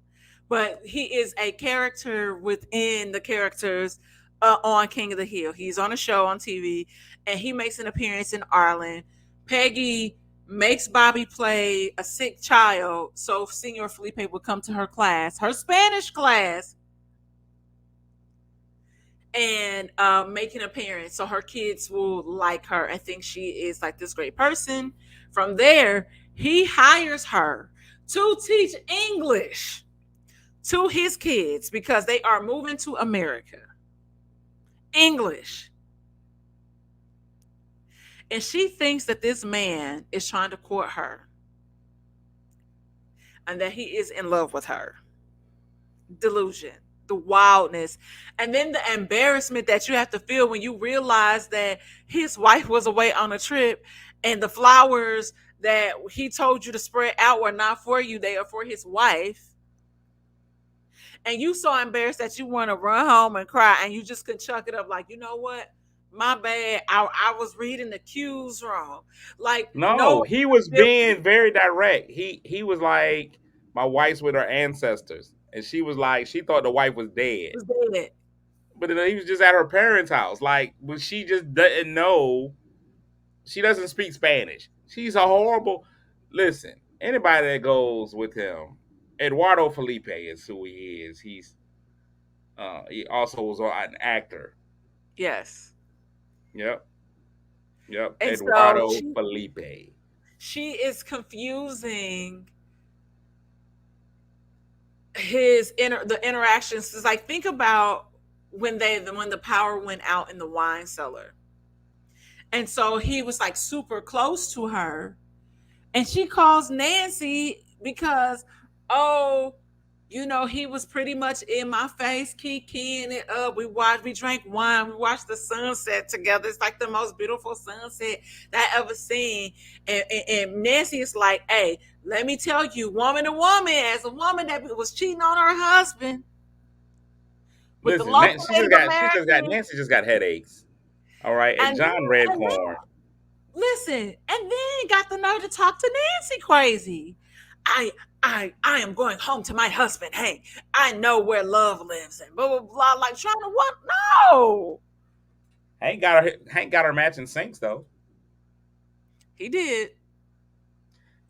but he is a character within the characters on King of the Hill. He's on a show on TV, and he makes an appearance in Ireland. Peggy makes Bobby play a sick child, so Senor Felipe would come to her class, her Spanish class, and make an appearance, so her kids will like her and think she is like this great person. From there, he hires her to teach English to his kids because they are moving to America. English. And she thinks that this man is trying to court her and that he is in love with her. Delusion, the wildness, and then the embarrassment that you have to feel when you realize that his wife was away on a trip and the flowers that he told you to spread out were not for you, they are for his wife. And you so embarrassed that you want to run home and cry and you just can chuck it up like, you know what? My bad. I was reading the cues wrong. Like, No, no, he was it being very direct. He was like, my wife's with her ancestors, and she was like, she thought the wife was dead, was dead. but then he was just at her parents' house. Like, but she just didn't know. She doesn't speak Spanish. She's a horrible. Listen, anybody that goes with him, Eduardo Felipe is who he is. He also was an actor. Yes. Yep, yep. And so Eduardo she Felipe. she is confusing the interactions. It's like, think about when the power went out in the wine cellar. And so he was like super close to her. And she calls Nancy because, oh, He was pretty much in my face, keying it up. We drank wine, we watched the sunset together. It's like the most beautiful sunset that I ever seen. And Nancy is like, hey, let me tell you, woman to woman, as a woman that was cheating on her husband with the Listen, local Native she just got American, Nancy just got headaches. All right, and and then, John read and then corn. listen, and then got the nerve to talk to Nancy crazy. I I am going home to my husband. Hey, I know where love lives and blah blah blah. Like trying to what? No. Hank got her matching sinks though. He did.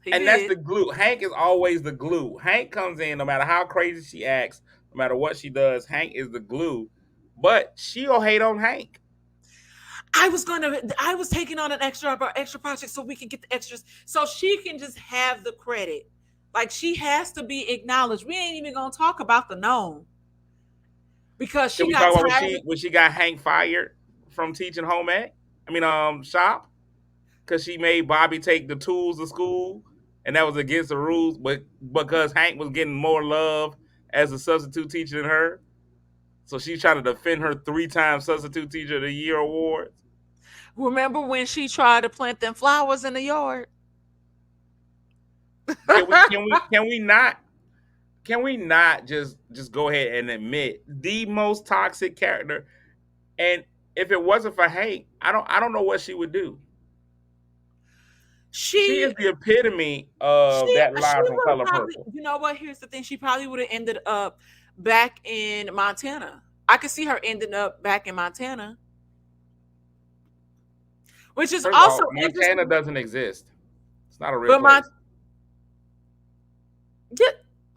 He And that's did. the glue. Hank is always the glue. Hank comes in no matter how crazy she acts, no matter what she does, Hank is the glue. But she'll hate on Hank. I was taking on an extra project so we can get the extras. So she can just have the credit. Like she has to be acknowledged. We ain't even gonna talk about the gnome because Can she we talk got about tired of when she got Hank fired from teaching home ec? I mean, shop, because she made Bobby take the tools to school, and that was against the rules. But because Hank was getting more love as a substitute teacher than her, so she's trying to defend her 3 time substitute teacher of the year awards. remember when she tried to plant them flowers in the yard? Can we not just go ahead and admit the most toxic character? And if it wasn't for Hank, I don't know what she would do. She she is the epitome she of that she line from would have Color probably, Purple. what, here's the thing, she probably would have ended up back in Montana. I could see her ending up back in Montana, which is First of also all, Montana interesting. doesn't exist. It's not a real But my place. yeah,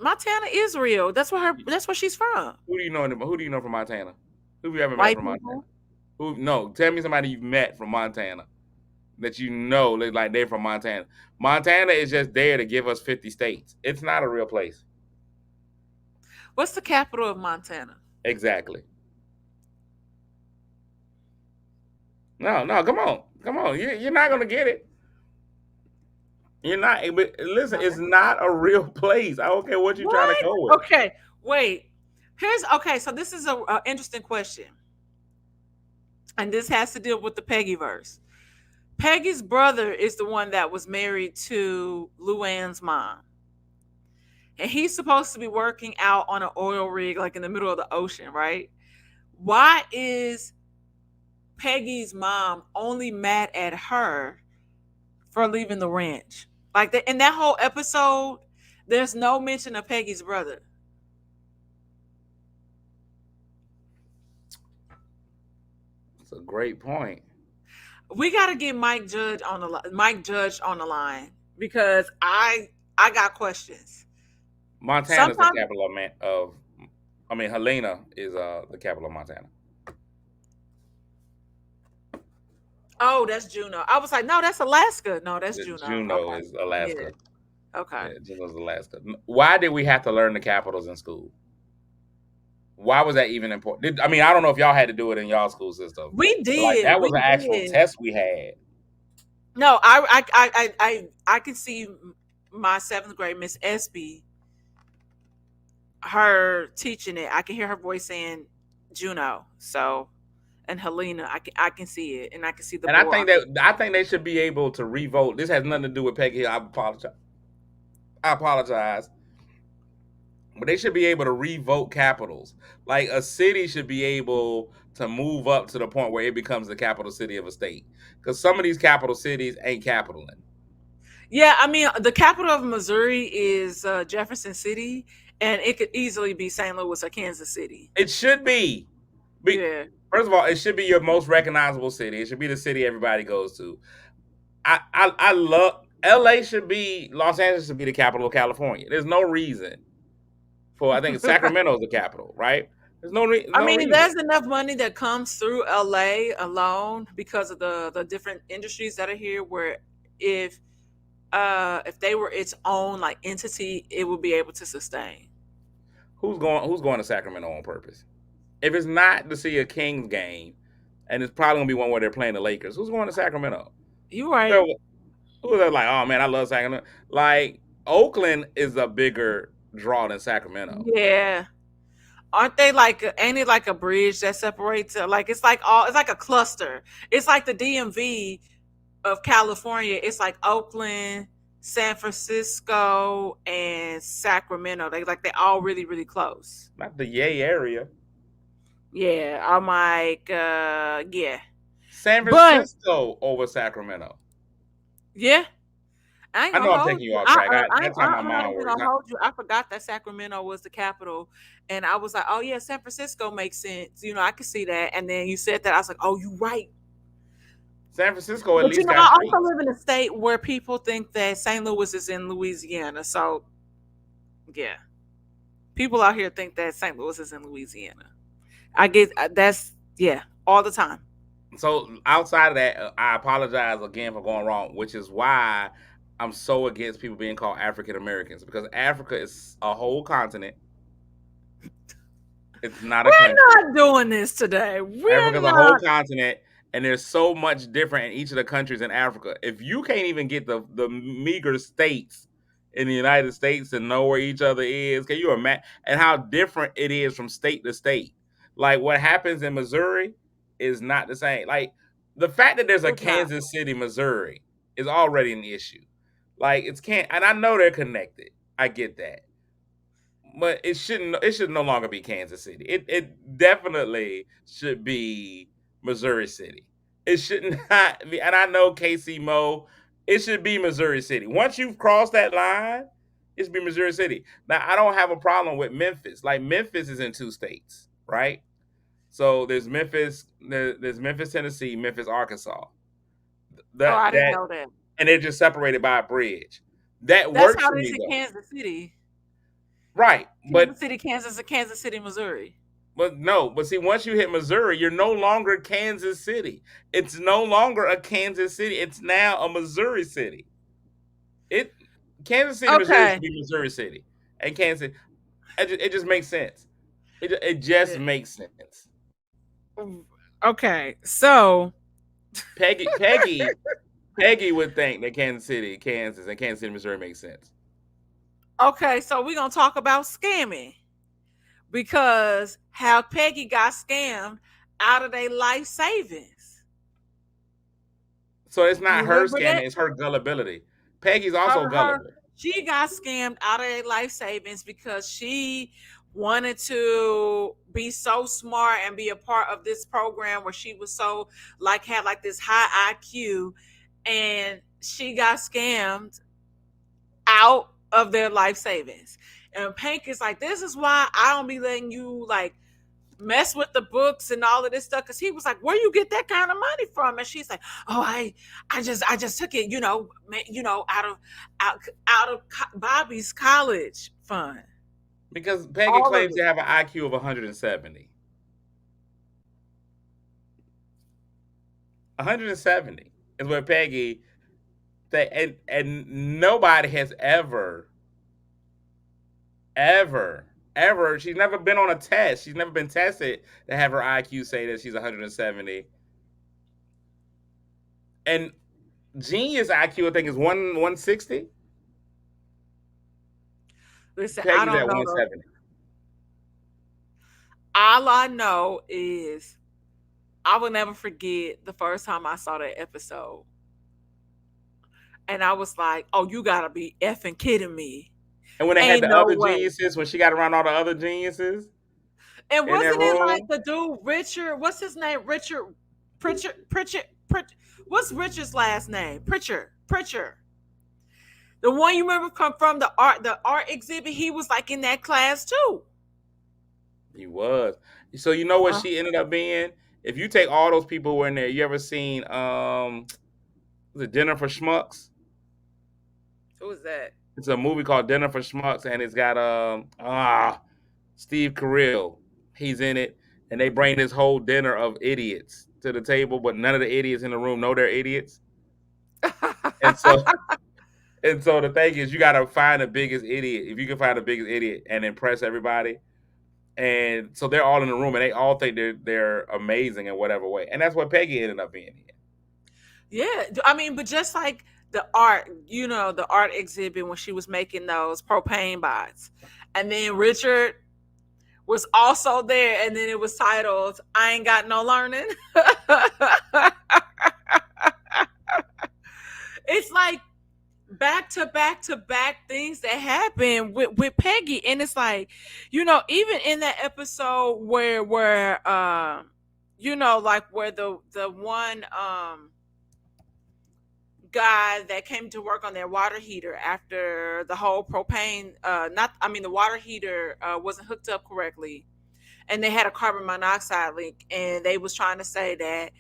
Montana is real. That's where she's from. Who do you know from Montana? Who have you ever met White from Montana? people. Who no, tell me somebody you've met from Montana that you know like they're from Montana. Montana is just there to give us 50 states. It's not a real place. What's the capital of Montana? Exactly. No, no, come on. Come on. You're not gonna get it. You're not. But listen, it's not a real place. I don't care what you're trying to What? go with. Okay, wait. Here's okay. So this is a interesting question, and this has to deal with the Peggy verse. Peggy's brother is the one that was married to Luann's mom, and he's supposed to be working out on an oil rig, like in the middle of the ocean, right? Why is Peggy's mom only mad at her for leaving the ranch? Like in that whole episode, there's no mention of Peggy's brother. It's a great point. We got to get Mike Judge on the line because I got questions. Montana's the Sometimes, capital of I mean, Helena is the capital of Montana. oh, that's Juneau. I was like, no, that's Alaska. No, that's Juneau. Juneau Okay, is yeah, Alaska. okay. Yeah, Juneau's Alaska. Why did we have to learn the capitals in school? Why was that even important? I mean, I don't know if y'all had to do it in y'all school system, but like that was We an actual did. test we had. No, I can see my seventh grade Miss Espy, her teaching it. I can hear her voice saying Juno. So and Helena, I can see it, and I can see the And board. I think they should be able to revote. This has nothing to do with Peggy Hill. I apologize. I apologize. But they should be able to revoke capitals. Like a city should be able to move up to the point where it becomes the capital city of a state. Because some of these capital cities ain't capitaling. Yeah, I mean the capital of Missouri is Jefferson City, and it could easily be St. Louis or Kansas City. It should be. Yeah. First of all, it should be your most recognizable city. It should be the city everybody goes to. I love LA should be Los Angeles should be the capital of California. There's no reason for I think Sacramento is the capital, right? There's I no mean, reason. there's enough money that comes through LA alone because of the different industries that are here. Where if if they were its own like entity, it would be able to sustain. Who's going to Sacramento on purpose? If it's not to see a Kings game, and it's probably gonna be one where they're playing the Lakers, who's going to Sacramento? You right. Who are like, oh man, I love Sacramento. Like Oakland is a bigger draw than Sacramento. Yeah. Aren't they like ain't it like a bridge that separates like it's like a cluster. It's like the DMV of California. It's like Oakland, San Francisco, and Sacramento. They all really, really close. Not the Yay area. Yeah. I'm like, yeah. San But Francisco over Sacramento. yeah, I ain't I gonna know I'm hold taking you you. off track. That's how my I mind ain't works. gonna hold you. I forgot that Sacramento was the capital, and I was like, oh yeah, San Francisco makes sense. I could see that. And then you said that, I was like, oh, you right. San Francisco at But least got I also streets. live in a state where people think that St. Louis is in Louisiana. So yeah, people out here think that St. Louis is in Louisiana. I get that's yeah, all the time. So outside of that, I apologize again for going wrong, which is why I'm so against people being called African Americans because Africa is a whole continent. It's not a country. We're not doing this today. We're Africa's a whole not. continent, and there's so much different in each of the countries in Africa. If you can't even get the meager states in the United States to know where each other is, can you imagine? And how different it is from state to state. Like what happens in Missouri is not the same. Like the fact that there's a It's not. Kansas City, Missouri, is already an issue. Like it's can't, and I know they're connected. I get that, but it shouldn't. It should no longer be Kansas City. It definitely should be Missouri City. It should not be. And I know KC Mo. It should be Missouri City. Once you've crossed that line, it should be Missouri City. Now I don't have a problem with Memphis. Like Memphis is in two states, right? So there's Memphis, there's Memphis, Tennessee, Memphis, Arkansas. Oh, I didn't That know that. and they're just separated by a bridge. That That's works how for it is me in though, Kansas City. right? Kansas City, Kansas, and Kansas City, Missouri. But no, but see, once you hit Missouri, you're no longer Kansas City. It's no longer a Kansas City. It's now a Missouri City. It Kansas City, Missouri Okay. should be Missouri City, and Kansas. It just makes sense. It just Yeah. makes sense. Okay. So Peggy would think that Kansas City, Kansas, and Kansas City, Missouri makes sense. okay, so we're gonna talk about scamming because how Peggy got scammed out of their life savings. So it's You not her remember scamming; that? it's her gullibility. Peggy's also Her gullible. she got scammed out of their life savings because she wanted to be so smart and be a part of this program where she was so like had like this high IQ, and she got scammed out of their life savings. And Pink is like, this is why I don't be letting you like mess with the books and all of this stuff. Cause he was like, where you get that kind of money from? And she's like, oh, I just took it, out of Bobby's college fund. Because Peggy All of claims it. to have an IQ of 170. 170 is what Peggy and nobody has ever she's never been on a test. She's never been tested to have her IQ say that she's 170. And genius IQ I think is 160. Listen, I Peggy's don't at know though. 170. All I know is I will never forget the first time I saw that episode. And I was like, oh, you gotta be effing kidding me. And when they had Ain't the no other way. geniuses, when she got around all the other geniuses And in that wasn't it like room, the dude Richard? What's his name? Pritchard. What's Richard's last name? Pritchard. The one you remember come from the art exhibit. He was like in that class too. he was. So you know what Uh, she ended up being? If you take all those people who were in there, you ever seen the Dinner for Schmucks? who was that? It's a movie called Dinner for Schmucks, and it's got Steve Carell. He's in it, and they bring this whole dinner of idiots to the table, but none of the idiots in the room know they're idiots. And so and so the thing is, you got to find the biggest idiot. If you can find the biggest idiot and impress everybody, and so they're all in the room, and they all think they're amazing in whatever way, and that's what Peggy ended up being in. Yeah, I mean, but just like the art, the art exhibit when she was making those propane bots. And then Richard was also there, and then it was titled "I Ain't Got No Learning." It's like back to back to back things that happen with Peggy, and it's like, even in that episode where like where the one guy that came to work on their water heater after the whole propane not I mean the water heater wasn't hooked up correctly, and they had a carbon monoxide leak, and they was trying to say that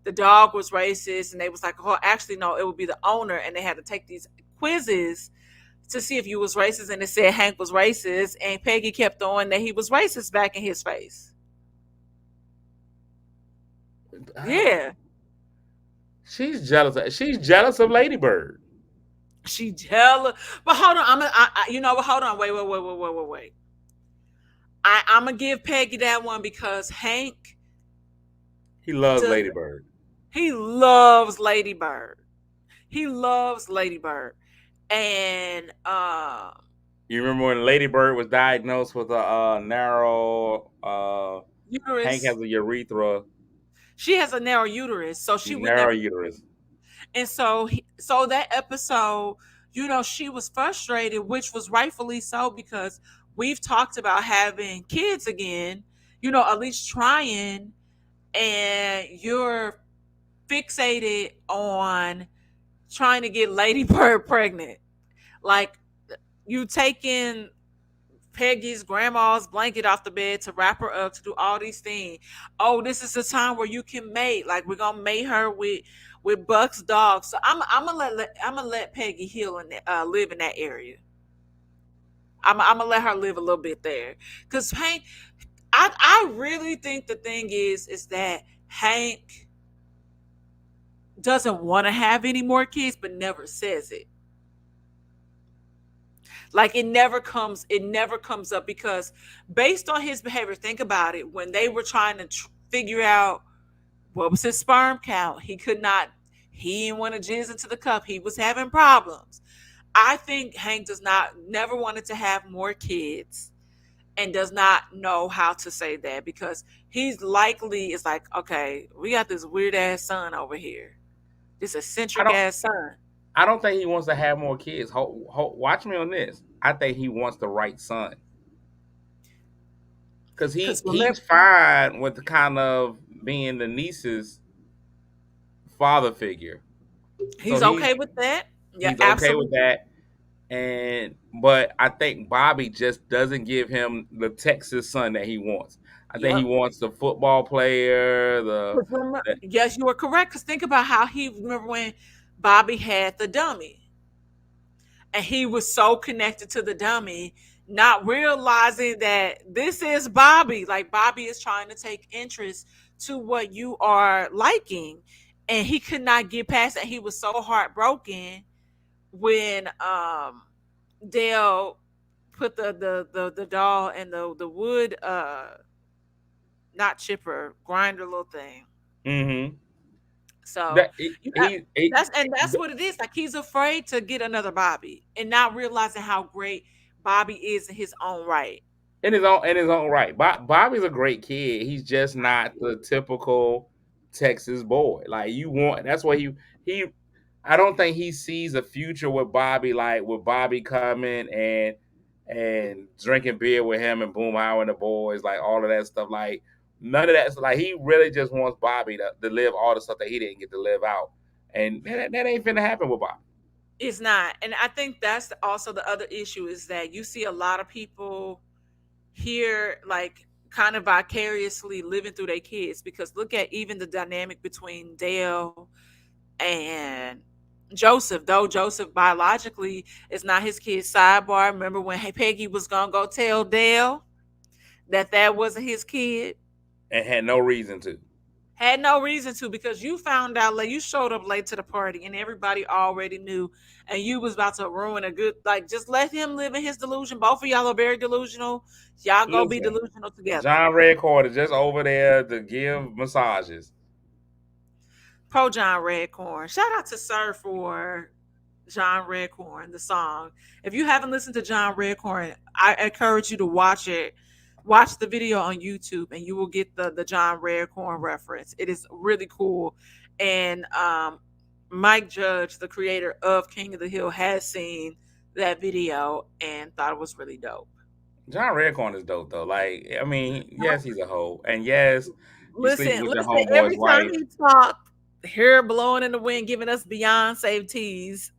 the dog was racist, and they was like, oh, actually no, it would be the owner, and they had to take these quizzes to see if you was racist, and it said Hank was racist, and Peggy kept throwing that he was racist back in his face. Yeah, She's jealous of Ladybird. she jealous. But hold on, hold on, wait. I'm gonna give Peggy that one because Hank, He loves does, Ladybird. he loves Ladybird. He loves Ladybird, and You remember when Ladybird was diagnosed with a narrow Hank has uterus. a urethra, She has a narrow uterus, so she would narrow never. uterus. And so that episode, she was frustrated, which was rightfully so because we've talked about having kids again, at least trying, and you're fixated on trying to get Lady Bird pregnant. Like, you taking Peggy's grandma's blanket off the bed to wrap her up to do all these things. Oh, this is the time where you can mate. Like, we're gonna mate her with Buck's dog. So I'm gonna let Peggy Hill live in that area. I'm gonna let her live a little bit there, cause Hank. I really think the thing is that Hank doesn't want to have any more kids, but never says it. Like, it never comes up because based on his behavior, think about it. When they were trying to figure out what was his sperm count, he didn't want to jizz into the cup. He was having problems. I think Hank does not never wanted to have more kids and does not know how to say that because he's likely is like, okay, we got this weird ass son over here, this I eccentric don't ass son. I don't think he wants to have more kids. Watch me on this. I think he wants the right son because Because he's remember, fine with the kind of being the niece's father figure. So he's okay with that. Yeah, he's okay with absolutely. that. And but I think Bobby just doesn't give him the Texas son that he wants. I think he Yep. wants the football player, the Yes, you are correct. Because think about how he remember when Bobby had the dummy, and he was so connected to the dummy, not realizing that this is Bobby. Like, Bobby is trying to take interest to what you are liking, and he could not get past that. He was so heartbroken when Dale put the doll in the wood not chipper grinder little thing. mm-hmm. So That he, you got he that's what it is. Like, he's afraid to get another Bobby and not realizing how great Bobby is in his own right. in his own right. Bobby's a great kid. He's just not the typical Texas boy. Like you want. That's why he. I don't think he sees a future with Bobby. Like with Bobby coming and drinking beer with him and Boom Howard and the boys. Like all of that stuff. Like none of that. Like he really just wants Bobby to live all the stuff that he didn't get to live out. And that ain't finna happen with Bobby. It's not. And I think that's also the other issue is that you see a lot of people here, like, kind of vicariously living through their kids, because look at even the dynamic between Dale and Joseph. Though Joseph biologically is not his kid, sidebar, remember when Peggy was gonna go tell Dale that wasn't his kid? And had no reason to. Had no reason to, because you found out late. You showed up late to the party, and everybody already knew, and you was about to ruin a good. Like, just let him live in his delusion. Both of y'all are very delusional. Y'all go be Listen, delusional together. John Redcord is just over there to give massages. Pro John Redcorn. Shout out to Sir for John Redcorn, the song. If you haven't listened to John Redcorn, I encourage you to watch it. Watch the video on YouTube, and you will get the John Redcorn reference. It is really cool, and Mike Judge, the creator of King of the Hill, has seen that video and thought it was really dope. John Redcorn is dope though. Like, I mean, yes, he's a hoe, and yes, you sleeping Listen, with your listen. homeboy's Every time wife. he talked, hair blowing in the wind, giving us Beyonce tease.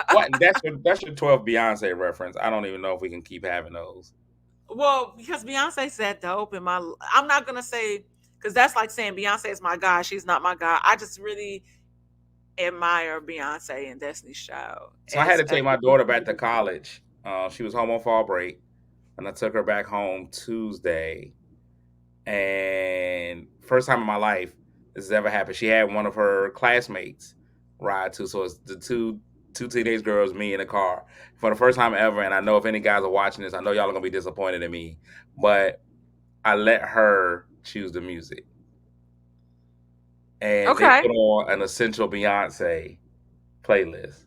What? That's your 12 Beyonce reference. I don't even know if we can keep having those. Well, because Beyonce said dope, and I'm not gonna say, because that's like saying Beyonce is my god. She's not my god. I just really admire Beyonce and Destiny's Child So I had to as take my daughter back to college. She was home on fall break, and I took her back home Tuesday. And first time in my life this has ever happened. She had one of her classmates ride too. So it's the two teenage girls, me in the car for the first time ever. And I know if any guys are watching this, I know y'all are gonna be disappointed in me, but I let her choose the music, and they okay, put on an essential Beyonce playlist,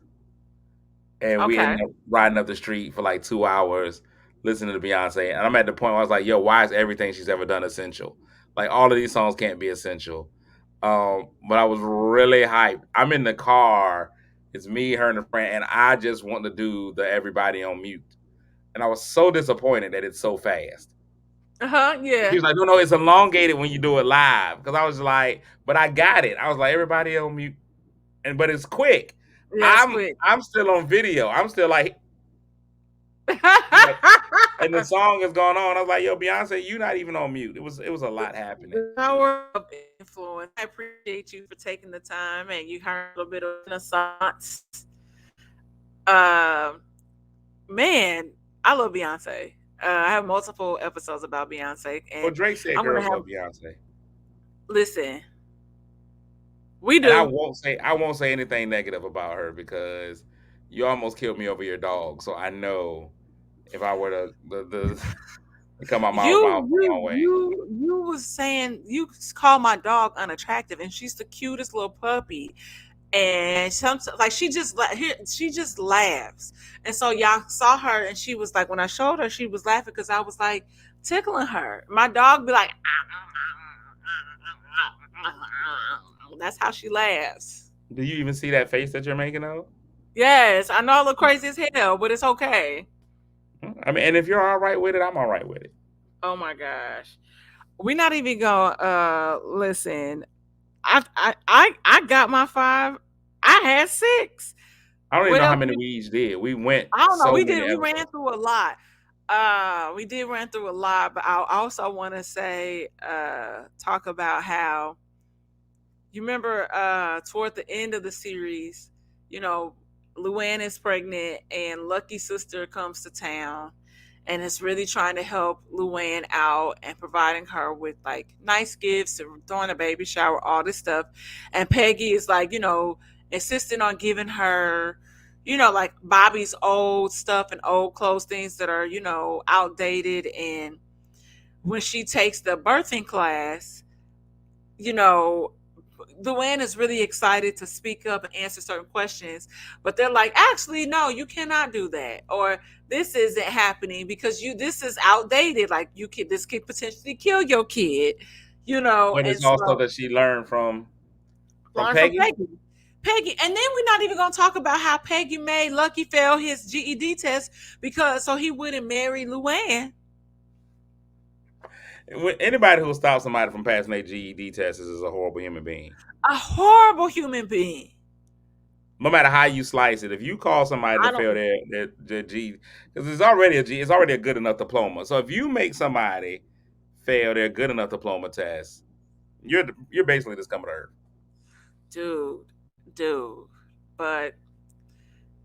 and we okay. ended up riding up the street for like 2 hours listening to Beyonce. And I'm at the point where I was like, yo, why is everything she's ever done essential? Like all of these songs can't be essential. But I was really hyped. I'm in the car. It's me, her, and a friend, and I just want to do the everybody on mute. And I was so disappointed that it's so fast. She Yeah, was like, no, no, it's elongated when you do it live. Because I was like, but I got it. I was like, everybody on mute. But it's quick. yes, I'm quick. I'm still on video. I'm still like, and the song is going on. I was like, yo, Beyonce, you not even on mute. It was a lot happening. The power of influence. I appreciate you for taking the time, and you heard a little bit of Renaissance. Um, Man, I love Beyonce. I have multiple episodes about Beyonce, Well, and Drake said I'm gonna girls have love Beyonce. listen. We And I do. won't say I won't say anything negative about her because you almost killed me over your dog. So I know if I were to come out my You mouth the you wrong way. you was saying you call my dog unattractive, and she's the cutest little puppy. And some like she just laughs, and so y'all saw her, and she was like, when I showed her, she was laughing because I was like tickling her. My dog be like, that's how she laughs. Do you even see that face that you're making though? Yes, I know I look crazy as hell, but it's okay. I mean, and if you're all right with it, I'm all right with it. Oh my gosh, we're not even gonna listen. I got my five. I had six. I don't even What know how else? many we each did. We went I don't know. so We many did. We ran episodes. through a lot. We did run through a lot, but I also want to say, talk about how you remember toward the end of the series, you know, Luann is pregnant and Lucky's sister comes to town and is really trying to help Luann out and providing her with like nice gifts and throwing a baby shower, all this stuff. And Peggy is like, insisting on giving her, like Bobby's old stuff and old clothes, things that are, outdated. And when she takes the birthing class, you know, Luann is really excited to speak up and answer certain questions, but they're like, actually, no, you cannot do that, or this isn't happening because this is outdated. Like this could potentially kill your kid, But and it's also so that she learned from learn from Peggy. Peggy. Peggy, and then we're not even gonna talk about how Peggy made Lucky fail his GED test because so he wouldn't marry Luann. Anybody who stops somebody from passing their GED test is a horrible human being. A horrible human being. No matter how you slice it, if you call somebody to I fail don't. their G, because it's already a good enough diploma. So if you make somebody fail their good enough diploma test, you're basically just coming to earth. Dude. But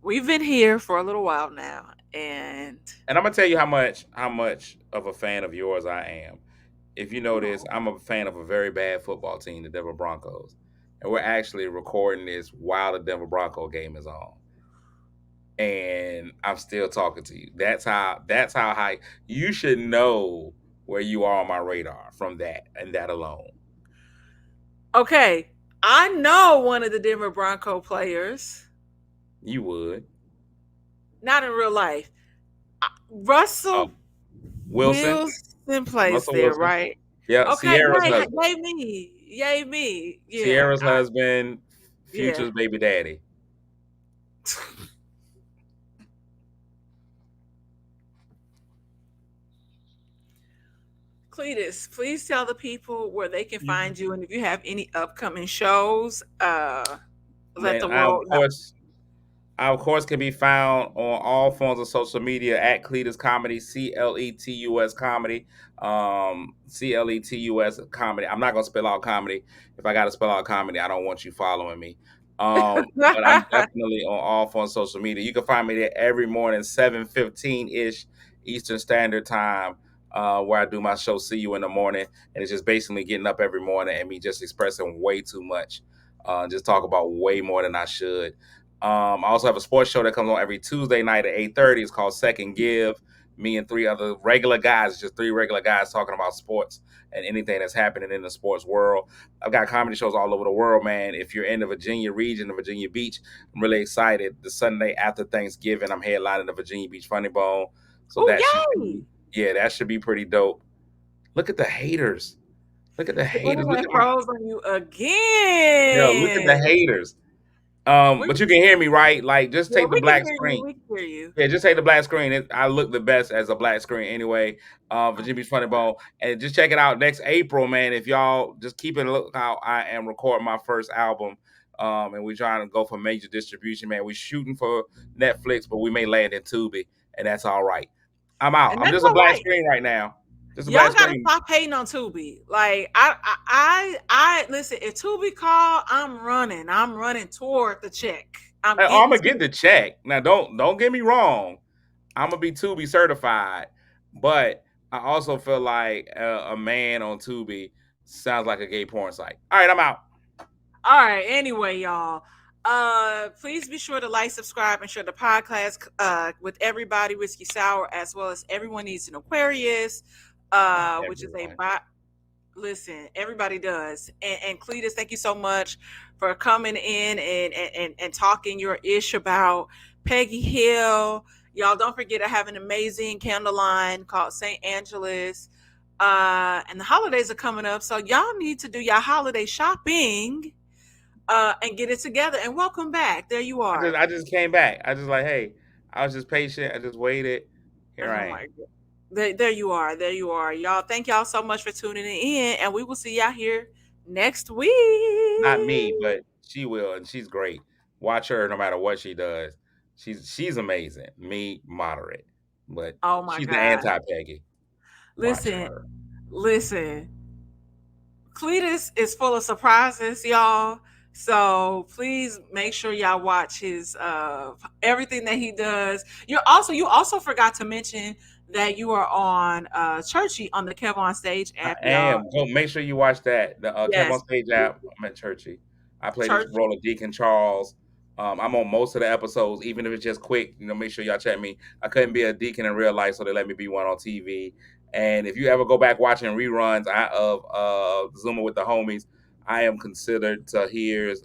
we've been here for a little while now, and And I'm gonna tell you how much of a fan of yours I am. If you know this, oh, I'm a fan of a very bad football team, the Denver Broncos, and we're actually recording this while the Denver Bronco game is on. And I'm still talking to you. That's how high you should know where you are on my radar from that and that alone. okay. I know one of the Denver Bronco players. You would. Not in real life. Oh, Russell Wilson, Wilson plays Russell there, Wilson. right? Yeah, Okay, Sierra's yay, husband. yay me, yay me. Yeah, Sierra's husband, yeah. Future's baby daddy. Cletus, please tell the people where they can find you, and if you have any upcoming shows, let Man, the world know. I, of course, can be found on all forms of social media at Cletus Comedy, Cletus Comedy, Cletus Comedy. I'm not gonna spell out comedy. If I got to spell out comedy, I don't want you following me. But I'm definitely on all forms of social media. You can find me there every morning, 7:15 ish Eastern Standard Time, where I do my show. See you in the morning, and it's just basically getting up every morning and me just expressing way too much. Just talk about way more than I should. I also have a sports show that comes on every Tuesday night at 8:30. It's called Second Give. Me and three other regular guys, just three regular guys talking about sports and anything that's happening in the sports world. I've got comedy shows all over the world, man. If you're in the Virginia region, the Virginia Beach, I'm really excited. The Sunday after Thanksgiving, I'm headlining the Virginia Beach Funny Bone. So Oh, that should yay! be, yeah, that should be pretty dope. Look at the haters. Look at the The haters. Look internet at my, froze on you look at the again. haters. We, But you can hear me, right? Like, just yeah, take the we can black hear you. screen. We can hear you. Yeah, just take the black screen. I look the best as a black screen anyway. Oh Virginia Beach my Funny Bone. And just check it out next April, man. If y'all just keep it a look how I am recording my first album. And we're trying to go for major distribution, man. We're shooting for Netflix, but we may land in Tubi, and that's all right. I'm out. And I'm that's just a all black right. screen right now. Just a Y'all black gotta screen. stop hating on Tubi. Like I listen. If Tubi call, I'm running. I'm running toward the check. I'm I'm getting gonna to get it. the check. Now, don't get me wrong. I'm gonna be Tubi certified, but I also feel like a man on Tubi sounds like a gay porn site. All right, I'm out. All right. Anyway, y'all. Please be sure to like, subscribe, and share the podcast with everybody, Whiskey Sour, as well as Everyone Needs an Aquarius, Not which is a everyone. listen, everybody does. And Cletus, thank you so much for coming in and talking your ish about Peggy Hill. Y'all don't forget I have an amazing candle line called St. Angela's. And the holidays are coming up. So y'all need to do your holiday shopping and get it together. And welcome back. There you are. I just came back. I just like, hey, I was just patient. I just waited. Here Oh I am. my God. There you are. There you are. Y'all, thank y'all so much for tuning in. And we will see y'all here next week. Not me, but she will, and she's great. Watch her no matter what she does. She's amazing. Me, moderate, but Oh my she's the God. anti Peggy. Watch Listen, her. listen. Cletus is full of surprises, y'all. So please make sure y'all watch his everything that he does. You also forgot to mention that you are on Churchy on the Kev on Stage I app, y'all. am. Go make sure you watch that. The Kev on Yes, Stage app. I'm at Churchy. I play this Churchy. role of Deacon Charles. I'm on most of the episodes, even if it's just quick. Make sure y'all check me. I couldn't be a deacon in real life, so they let me be one on TV. And if you ever go back watching reruns of Zuma with the homies, I am considered Tahir's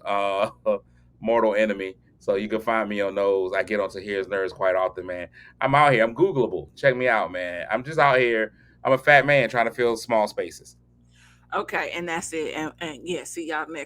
mortal enemy. So you can find me on those. I get on Tahir's nerves quite often, man. I'm out here. I'm Googleable. Check me out, man. I'm just out here. I'm a fat man trying to fill small spaces. Okay, and that's it. And yeah, see y'all next.